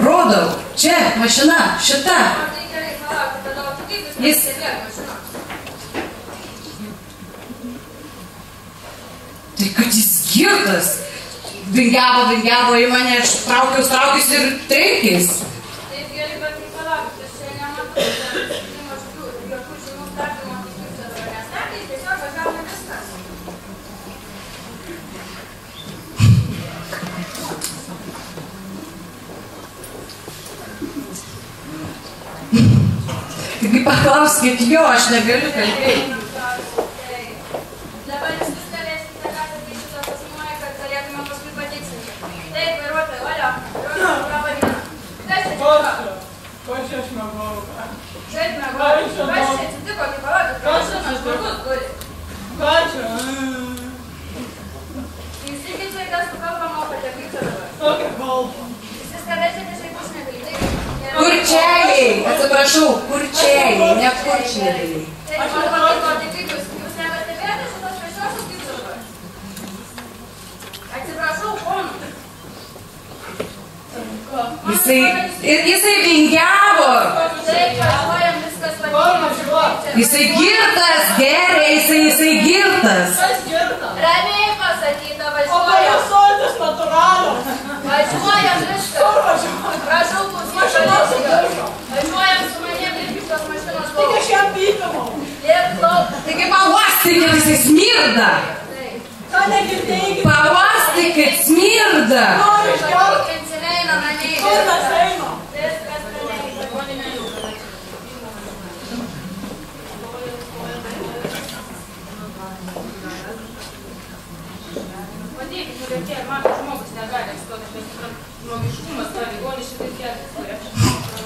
Rodau, čia, mašina, šita. Tai gerai, palaukit, tada, o kaip jūs pasitėlė mašina? Tai kad jis girtas. Vingiavo į mane, aš traukius ir trenkės. Taip gerai, bet tai palaukit, aš čia nematau, jokių šeimų tardymo, kaip čia dabar nesakė, tiesiog važiavome viskas. Taigi paklauskit jo, aš negaliu kalbėti. Dabar jūs viską veskite, ką tai šito asmuoja, kad galėtume paskui patikslinti. Taip, vairuotojai, valio, laba diena. Kas čia atsitiko? Ko čia aš mėgau? Kaip mėgau? Kas čia atsitiko, kaip parodyti? Prašymas žmogus guli. Ką čia? Jūs irgi čia gastų kalbą mokote, kaip čia dabar? Tokia kalba. Jūs viską verčiate šeikus nedalykai. Kurčiai, atsiprašau, kurčiai, ne kurčiai. Taip, man patiko, tai kaip jūs nepastebėjote šitos šviesiosios kaip dabar? Atsiprašau, ponų. Jisai vingiavo. Taip, važiuojam, viskas patikimo. Jisai girtas, gerai, jisai girtas. Kas girta? Ramiai pasakyta, O tai važiuojam. jos soltis natūralios. Važiuojam, viskas. Kur važiuojam? Prašau, klausyk. Važiuojam su manim, lipkit tos mašinos lauk. Tik aš jam pykamau. Lėk lauk. Taigi pauostykit, jisai smirda. Ką negirdėjai? Pauostykit, smirda. Noriu išgert. Einam, ramiai. Kur mes einam? Viskas ramiai, ligoninė jau. Padėkit, nuvertė, ir mato žmogus negali atsitoti, aš nesuprantu, žmogiškumas, ta ligonė šitai kėlė.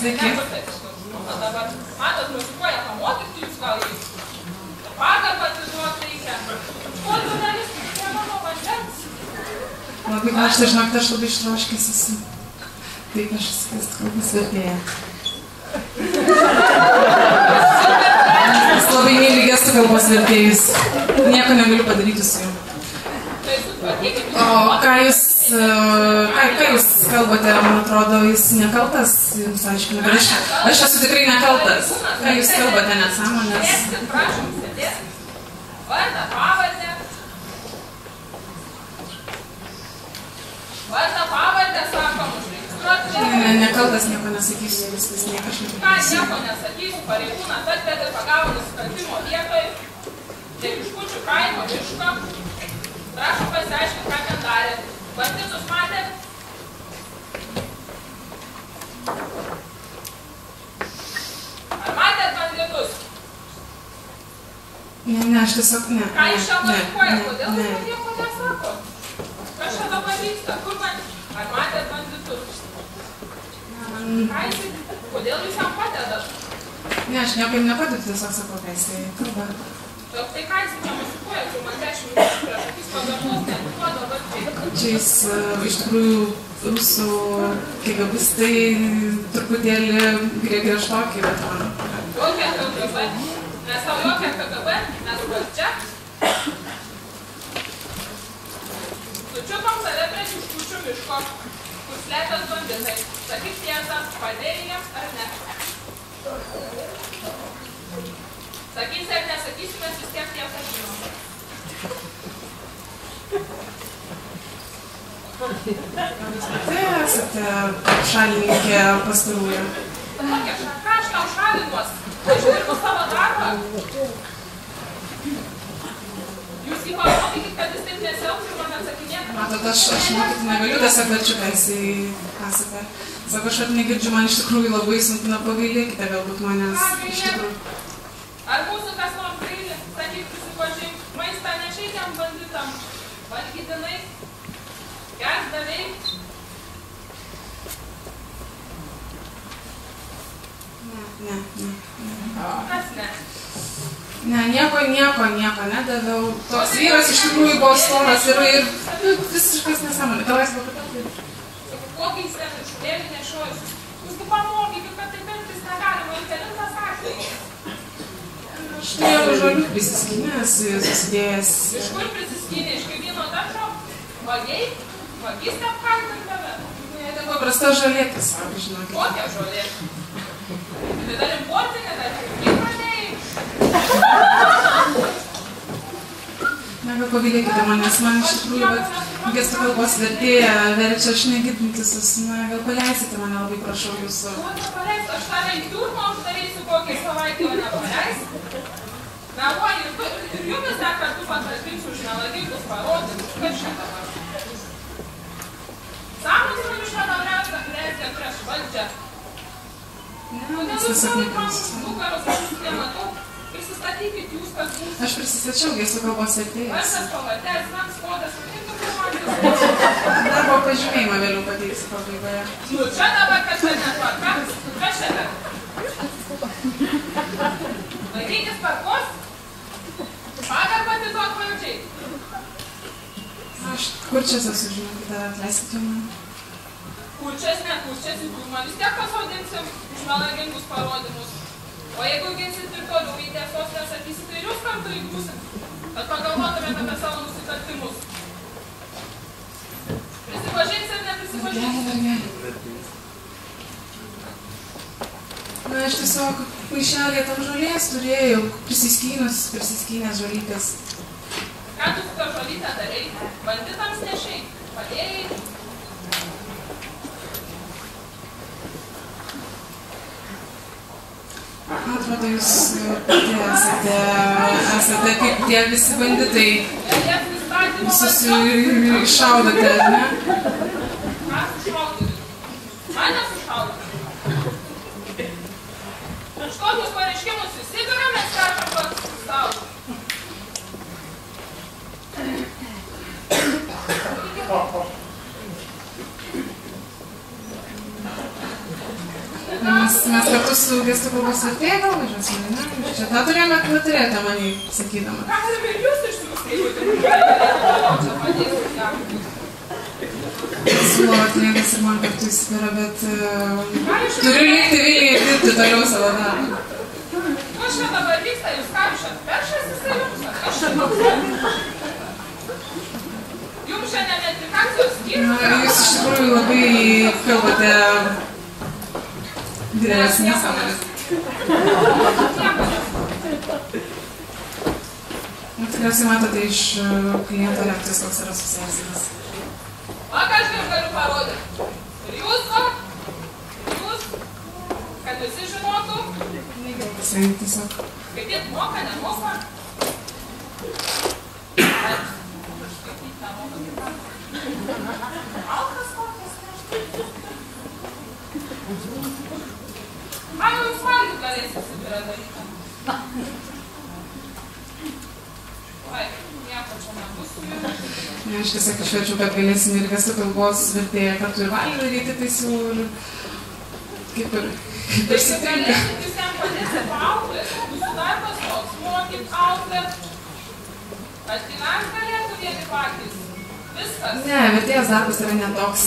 Sveiki. Dabar, matot, muzikuoja pamokyti, jūs gal jį pagarbą atiduot reikia. Kuo žurnalistų, jie mano vandens. Labai karšta, žinok, aš labai ištroškęs esu. Taip, aš kalbos vertėja. Jis labai myli gestų kalbos vertėjus. Nieko negaliu padaryti su juo. O ką jūs kalbate, man atrodo, jis nekaltas, jums aiškinu, bet aš esu tikrai nekaltas. Ką jūs kalbate, nesąmonės? Prašom, sėdės. Vardą, pavardę. Vardą, pavardę, sakom, užregistruoti. Nekaltas, nieko nesakysiu, viskas nieko aš nepasakysiu. Ką nieko nesakysiu, pareigūnas atvedė, pagavo nusikaltimo vietoje. Dėliškučių kaimo miško. Prašom pasiaiškinti, ką ten darė. Banditus matė? Ar matėt banditus? Ne, aš tiesiog ne. Ką iš čia vaikuoja? Kodėl jūs man nieko nesako? Kas čia dabar vyksta? Kur man? Ar matėt banditus? Kodėl jūs jam padedat? Ne, aš nieko jam nepadedu, tiesiog sakau, ką jisai kalba. Tai ką jis čia muzikuoja, kai man 10 minučių prieš akis pagarnos neduoda, dabar čia jis iš tikrųjų rusų KGBistai truputėlį griežtokį, bet man. Jokia KGB? Mes tau jokia KGB? Mes valdžia? Sučiupam tave prie Tiškučių miško, kur slėpės banditai. Sakyk tiesą, padėjai jiems ar ne? Sakysi ar nesakysi, mes vis tiek tiesą žinom. Tai esate šalininkė pastarųjų. Ką aš tau šalinuos? Aš dirbu savo darbą. Jūs jį parodykit, kad jis taip nesielgtų ir man atsakinėtų. Matot, aš mokyti negaliu, tiesiog verčiu, ką jisai pasakoja. Sako, aš negirdžiu, man iš tikrųjų labai sunku, pagailėkite galbūt manęs. Iš tikrųjų. Ar mūsų kas nors gaili, sakyk, prisipažink, maistą nešeitėm banditam, valgytinai, gersdaviai? Ne. Kas ne? Ne, nieko nedaviau. Toks vyras iš tikrųjų buvo storas ir visiškas nesąmonė. Tavais buvo patarti. Kokį jis ten išvėlį nešiojus? Jūs tu pamokykit, kad taip elgtis negalima, ir kelintas atvejis. Aš turėjau žolių prisiskynęs, susidėjęs. Iš kur prisiskynė? Iš kaimyno daržo? Vagiai? Vagystė apkaltint tave? Ne, tai paprasta žolė, tiesiog, žinokit. Kokia žolė? Tai dar importinė, dar kaip pradėjai? Ne, gal pagailėkite manęs, man iš tikrųjų, bet gestų kalbos vertėja verčia, aš negirdintis, na, gal paleisite mane, labai prašau jūsų. Ko nepaleis? Aš tave į tiurmą uždarysiu kokį savaitę, o nepaleis? Meluoji, ir jumis dar kartu patalpinsiu už melagingus parodymus, kas čia dabar? Sąmonės man iš vadovriausia grėsė prieš valdžią. Kodėl jūs savo nugaros aš nematau? Prisistatykit jūs, kas būsite. Aš prisistačiau gestų kalbos vertėjas. Vardas pavardės, mans kodas, ir dokumentas. Darbo pažymėjimą vėliau pateiksiu pabaigoje. Nu čia dabar, kad čia netvarka, kas čia dar? Laikykis parkos? Pagarbą atiduok valdžiai. Aš kurčias esu, žinokite, atleiskite man. Kurčias, ne kurčias, į dūmą vis tiek pasodinsim už melagingus parodymus. O jeigu ginsit ir toliau į tiesos nesakysit, tai jūs kartu įgūsit, kad pagalvotumėte apie savo nusikaltimus. Prisipažins ir neprisipažins. Na, aš tiesiog maišelėje tam žolės turėjau, prisiskynęs žolytės. Ką tu su tą žolytę darai? Banditams nešai? Padėjai? Atrodo, jūs pati esate kaip tie visi banditai. Visus iššaudote, ar ne? Ką sušaudai? Mane sušaudai? Už kokius pareiškimus į Sibirą mes kažką pats sušaudai? Mes su gestų kalbos vertėja gal važiuosime, ne? Čia tą turėjome turėti manį sakydama. Ką ir jūs išsiūsite, jeigu Siūlo atliegas ir man kartu įsipira, bet turiu likti Vilniuje ir dirbti toliau savo darbą. Kas čia dabar vyksta, jūs ką šiandien peršas jisai jums, ar kas čia? Jums šiandien metrikacijos skyrius? Jūs iš tikrųjų labai kalbate didelės nesąmonės. Tikriausiai matote iš kliento reakcijos, koks yra susierzimas. O ką aš jums galiu parodyti? Ir jūs, kad visi žinotų? Jisai tiesiog. Skaityt moka, nemoka? Alkas kokias neštai? Ką jūs valgyt galėsit Sibirą daryti? Oi, nieko čia nebus su jums. Aš tiesiog išverčiau, kad galėsim ir gestų kalbos vertėją kartu ir valį daryti, tai siūlau ir kaip ir Jūs sutrinka. jam padėsit paauklės, jūsų darbas toks, mokyt auklės, kad gyvent galėtų vieni patys. Viskas. Ne, vertėjos darbas yra netoks.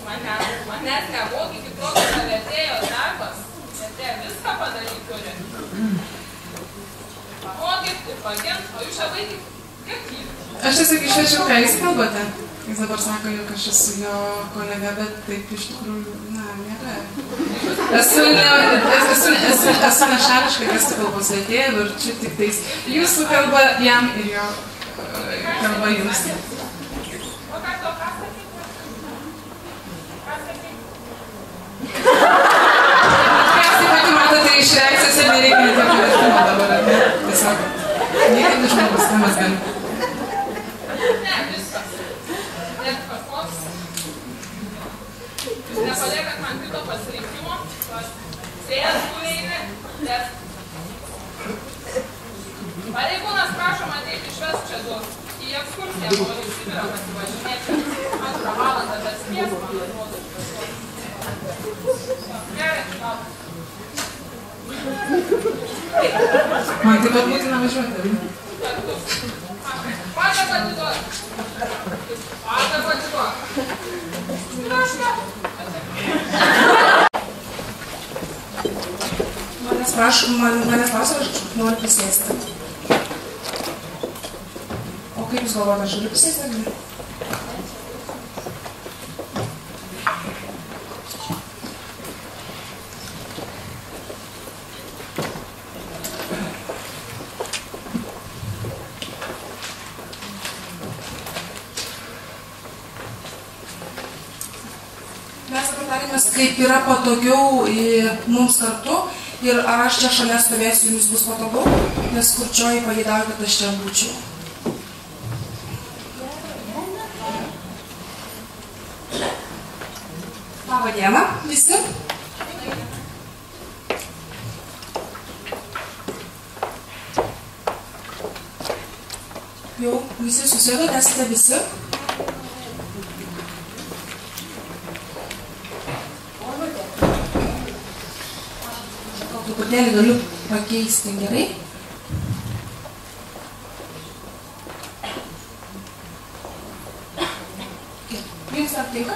Manęs nemokykit, koks yra vertėjos darbas. Vertėja viską padaryti turi. Pamokyt ir pagint, o jūs čia vaikit, kiek jį? Aš tiesiog išverčiau, ką jūs kalbate. Jis dabar sako, jog aš esu jo kolega, bet taip iš tikrųjų, na, nėra. Esu nešališka gestų kalbos vertėja, verčiu tik tais jūsų kalba jam ir jo kalba jums. O ką to ką sakyti? Ką sakyti? Tikriausiai pati matote iš reakcijos ir nereikia tokio vertimo dabar, ne? Tiesiog, niekad žmogus, ką mes galim. Ne, viskas. Net kažkoks. Jūs nepaliekat man kito pasirinkimo, sėjas buveini, bet pareigūnas prašom ateiti išvest čia duos. Į ekskursiją noriu į Sibirą pasivažinėti. Antrą valandą dar spės, man atrodo. Gerai, gal. Man taip pat būtina važiuoti. Pagarbą atiduok. Pagarbą atiduok. Manęs klausia, aš noriu prisėsti. O kaip jūs galvojate, aš galiu prisėsti ar ne? Mes patarėmės, kaip yra patogiau mums kartu ir ar aš čia šalia stovėsiu, jums bus patogu, nes kurčioji pageidauja, kad aš čia būčiau. Labą dieną visi. Jau visi susėdote, esate visi. Truputėlį galiu pakeisti gerai. Jums ar tinka?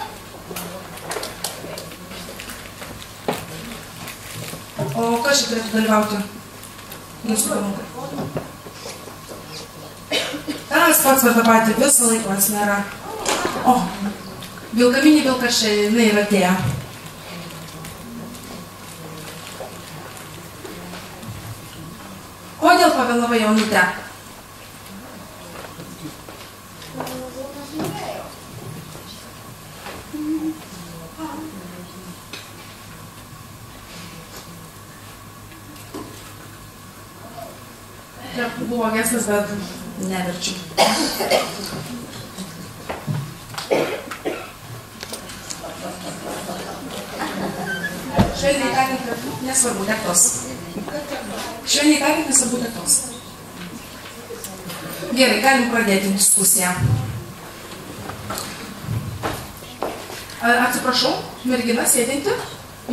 O kas čia turėtų dalyvauti? Jūsų pamokai. Tas pats per tą patį visą laiką jis nėra. O, vilkaminė vilkašė, jinai yra atėję. Kodėl pavėlavai jaunutę? Čia buvo gestas, bet neverčiu. Švelniai tariant, nesvarbu, tektos. Švelniai tariant, nesvarbu, tektos. Gerai, galim pradėti diskusiją. Atsiprašau, mergina sėdinti,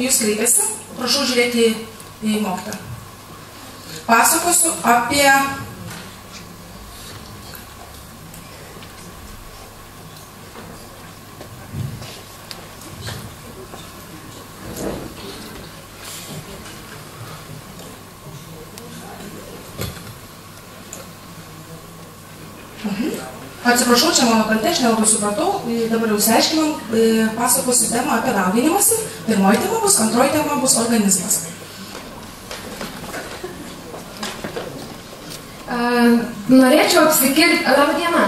jūs kreipiasi. Prašau žiūrėti į mokytoją. Pasakosiu apie Atsiprašau, čia mano kaltė, aš nelabai supratau, dabar jau išsiaiškinom, pasakosiu temą apie dauginimąsi. Pirmoji tema bus, antroji tema bus organizmas. Norėčiau apsikirti. Labą dieną.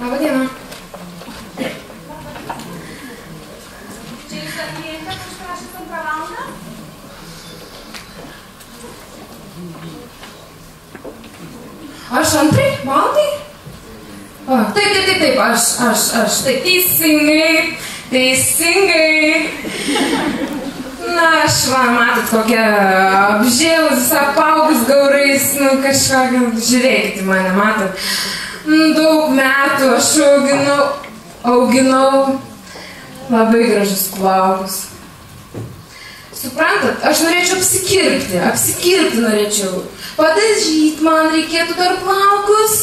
Labą dieną. Čia jūs atėjate, aš prašyt antrą valandą? Aš antrai valandai? Taip, aš, taip, teisingai. Na, aš, matot, kokia apžėlus, apaugus gaurais, kažkokia, žiūrėkit į mane, matot. Daug metų aš auginau labai gražus plaukus. Suprantat, aš norėčiau apsikirpti norėčiau. Padažyti man reikėtų dar plaukus.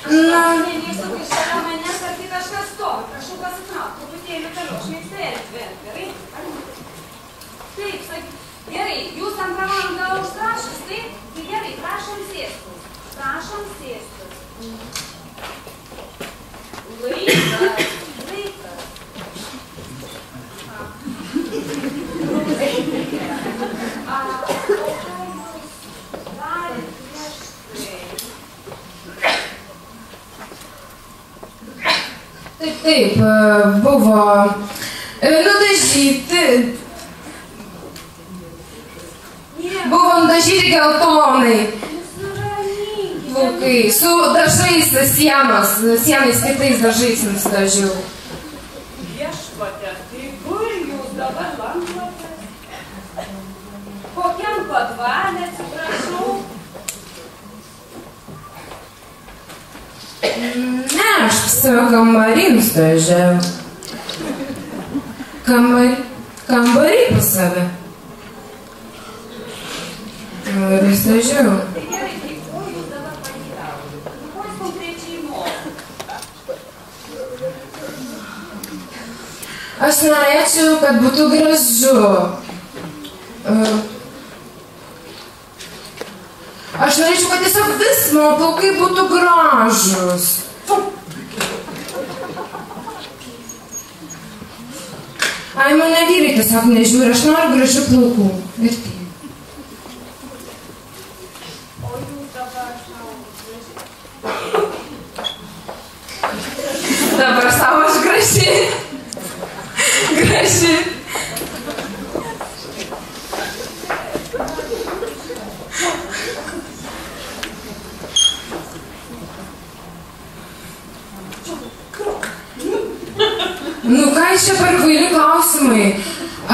Na, nesakau, šalia manęs ar tai kažkas stovi. Prašau pasitraukti, truputėlį toliau, aš mėgstėlį, gerai? Taip, sakyk, gerai, jūs antrą valandą užrašys, taip? Tai gerai, prašom sėstis. Prašom sėstis. Laikas. Taip, buvo nudažyti geltonai plaukai, su dažais sienais kitais dažais nusidažiau. Viešpatie, tai kur jūs dabar lankotės? Kokiam padvale, atsiprašau? Ne, aš savo kambarį nusidažiau. Kambarį pas save. Ir nusidažiau. Tai gerai, tai ko jūs dabar pageidavote? Ko jūs konkrečiai norite? Aš norėčiau, kad būtų gražu. Aš norėčiau, kad tiesiog vis mano plaukai būtų gražus. Ai, mane vyrai tiesiog nežiūri, aš noriu gražių plaukų. Ir tai. O jūs dabar Dabar savo aš graži. Graži. Nu ką iš čia per kvaili klausimai?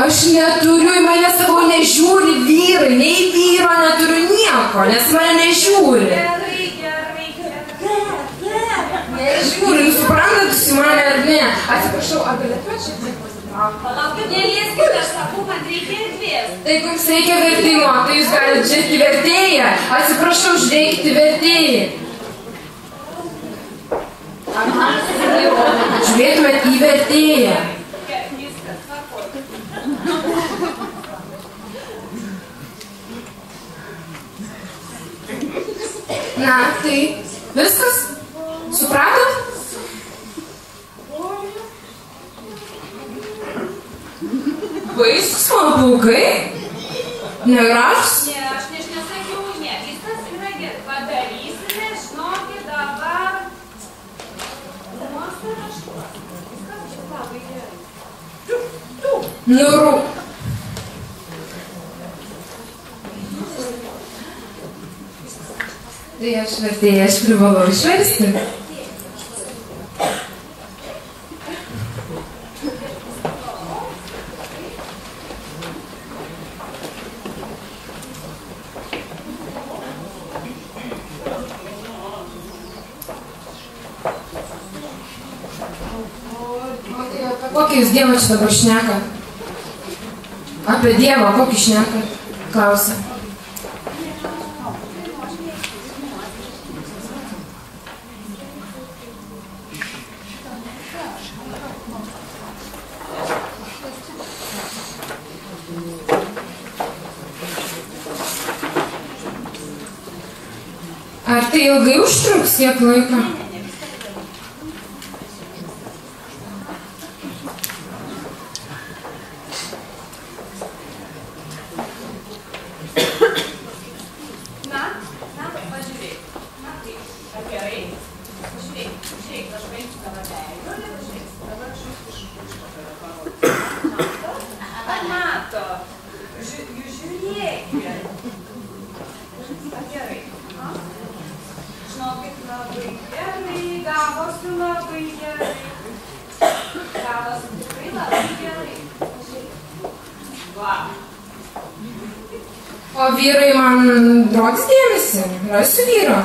Aš neturiu, į mane savo nežiūri vyrai, nei vyro neturiu nieko, nes mane nežiūri. Nežiūri, nu suprantat, jūs į mane ar ne? Atsiprašau, ar galėtumėt šiek tiek pasitraukti? Palaukit, nelieskit, aš sakau, man reikia erdvės. Tai jums reikia vertimo, tai jūs galite žiūrėti vertėją. Atsiprašau, žiūrėkite vertėjį. Žiūrėtumėt į vertėją. Na, tai viskas? Supratot? Baisus mano plaukai? Negražus? Ne, aš nesakiau, ne, viskas yra gerai. Padarysime, žinokit, dabar. Nuru. Tai aš vertėja, aš privalau išversti. Kokį jūs dievą čia dabar šneka? Apie Dievą kokį šneka? Klausia. Ar tai ilgai užtruks, kiek laiko? O vyrai man rodys dėmesį? Rasiu vyro?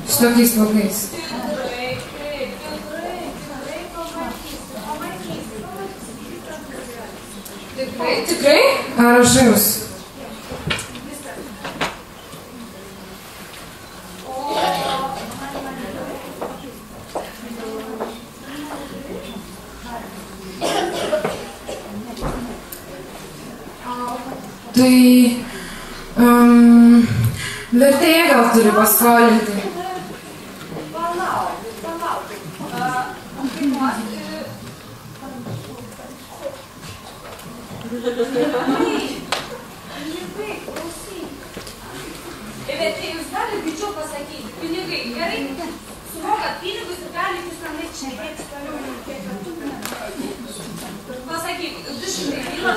Šitokiais plaukais. Tikrai? Ar aš žaus? Tai vertėja gal turi paskolinti. Vertėjus gali greičiau pasakyti, pinigai gerai, sumokat pinigus ir gali jūs namai šnekėti toliau. Pasakyk, 200 byla.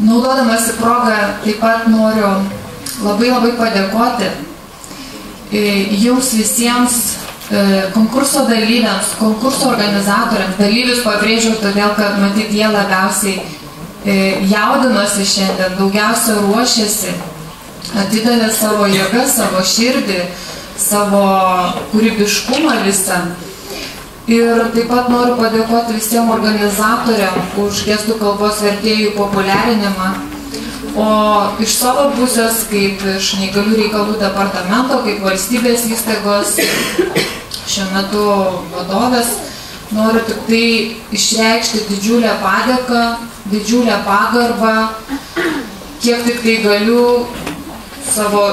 Naudodamasi progą taip pat noriu labai padėkoti jums visiems konkurso dalyviams, konkurso organizatoriams. Dalyvius pabrėžiau todėl, kad matyt jie labiausiai jaudinosi šiandien, daugiausia ruošėsi, atidavė savo jėgą, savo širdį, savo kūrybiškumą visą. Ir taip pat noriu padėkoti visiems organizatoriam už gestų kalbos vertėjų populiarinimą. O iš savo pusės, kaip iš neįgalių reikalų departamento, kaip valstybės įstaigos šiuo metu vadovės, noriu tik tai išreikšti didžiulę padėką, didžiulę pagarbą, kiek tik tai galiu savo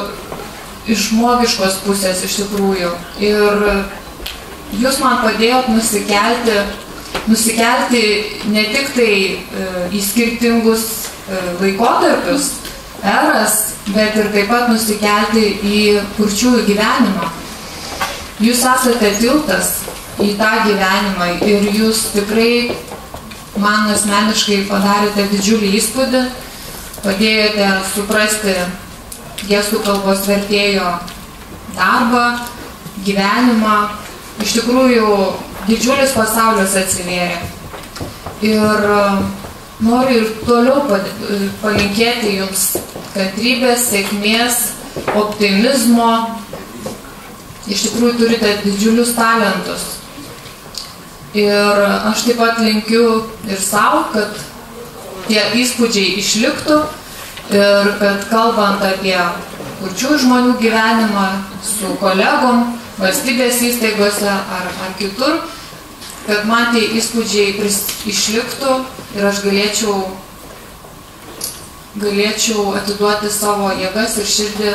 iš žmogiškos pusės iš tikrųjų. Ir jūs man padėjot nusikelti ne tik tai į skirtingus laikotarpius, eras, bet ir taip pat nusikelti į kurčiųjų gyvenimą. Jūs esate tiltas į tą gyvenimą ir jūs tikrai man asmeniškai padarėte didžiulį įspūdį, padėjote suprasti gestų kalbos vertėjo darbą, gyvenimą. Iš tikrųjų, didžiulis pasaulis atsivėrė. Ir noriu ir toliau palinkėti jums kantrybės, sėkmės, optimizmo. Iš tikrųjų, turite didžiulius talentus. Ir aš taip pat linkiu ir savo, kad tie įspūdžiai išliktų ir kad kalbant apie kurčiųjų žmonių gyvenimą su kolegom, valstybės įstaigose ar kitur, kad man tie įspūdžiai išliktų ir aš galėčiau atiduoti savo jėgas ir širdį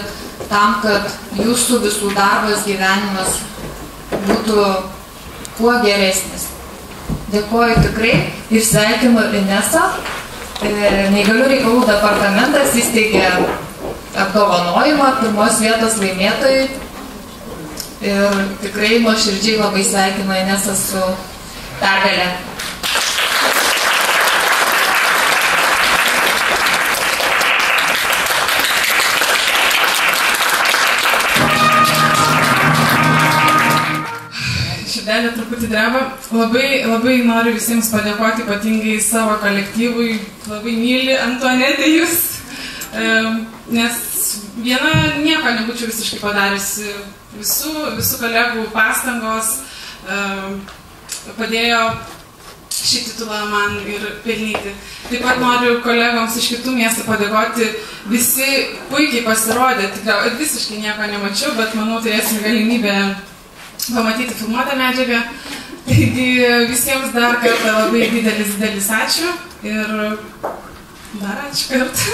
tam, kad jūsų visų darbas, gyvenimas būtų kuo geresnis. Dėkuoju tikrai ir sveikinu Inesą. Neįgalių reikalų departamentas įsteigė apdovanojimą pirmos vietos laimėtojui. Ir tikrai nuoširdžiai labai sveikinu Inesą su pergalė. Širdelė truputį dreba. Labai noriu visiems padėkoti, ypatingai savo kolektyvui. Labai myli Antuanetė jūs, nes viena nieko nebūčiau visiškai padariusi. Visų kolegų pastangos padėjo šį titulą man ir pelnyti. Taip pat noriu kolegoms iš kitų miestų padėkoti. Visi puikiai pasirodė, tikrai visiškai nieko nemačiau, bet manau turėsim galimybę pamatyti filmuotą medžiagą. Taigi visiems dar kartą labai didelis ačiū ir dar ačiū kartą.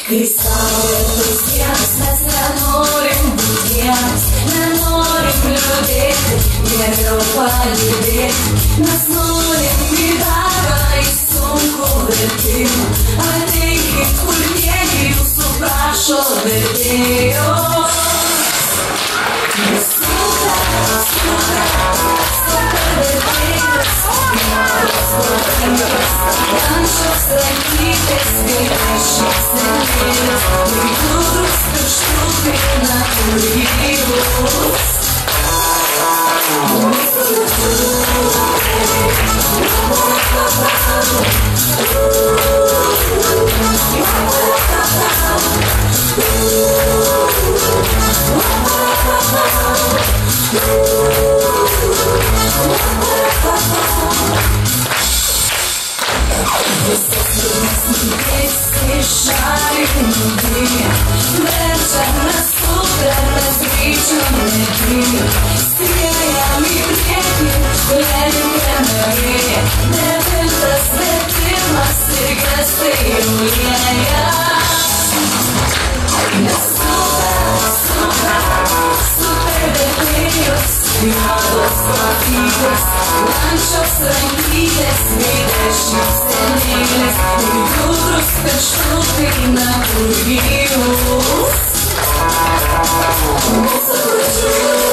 Kai saulėtus dienas mes nenorim būdiems, nenorim liūdėti, geriau palydėti. Mes norim į darbą, į sunkų vertimą, ateikit kurnieji, jūsų prašo vertėjo. Super vertėjas, nuodas protingas, kančios rankytės, gaišės senėlės, ir gudrus pirštukai natūrybus. Super, Žėvančios rankytės veikia šypsenėlės ir judrus pirštukai nagų gyvus. Mūsų pradžių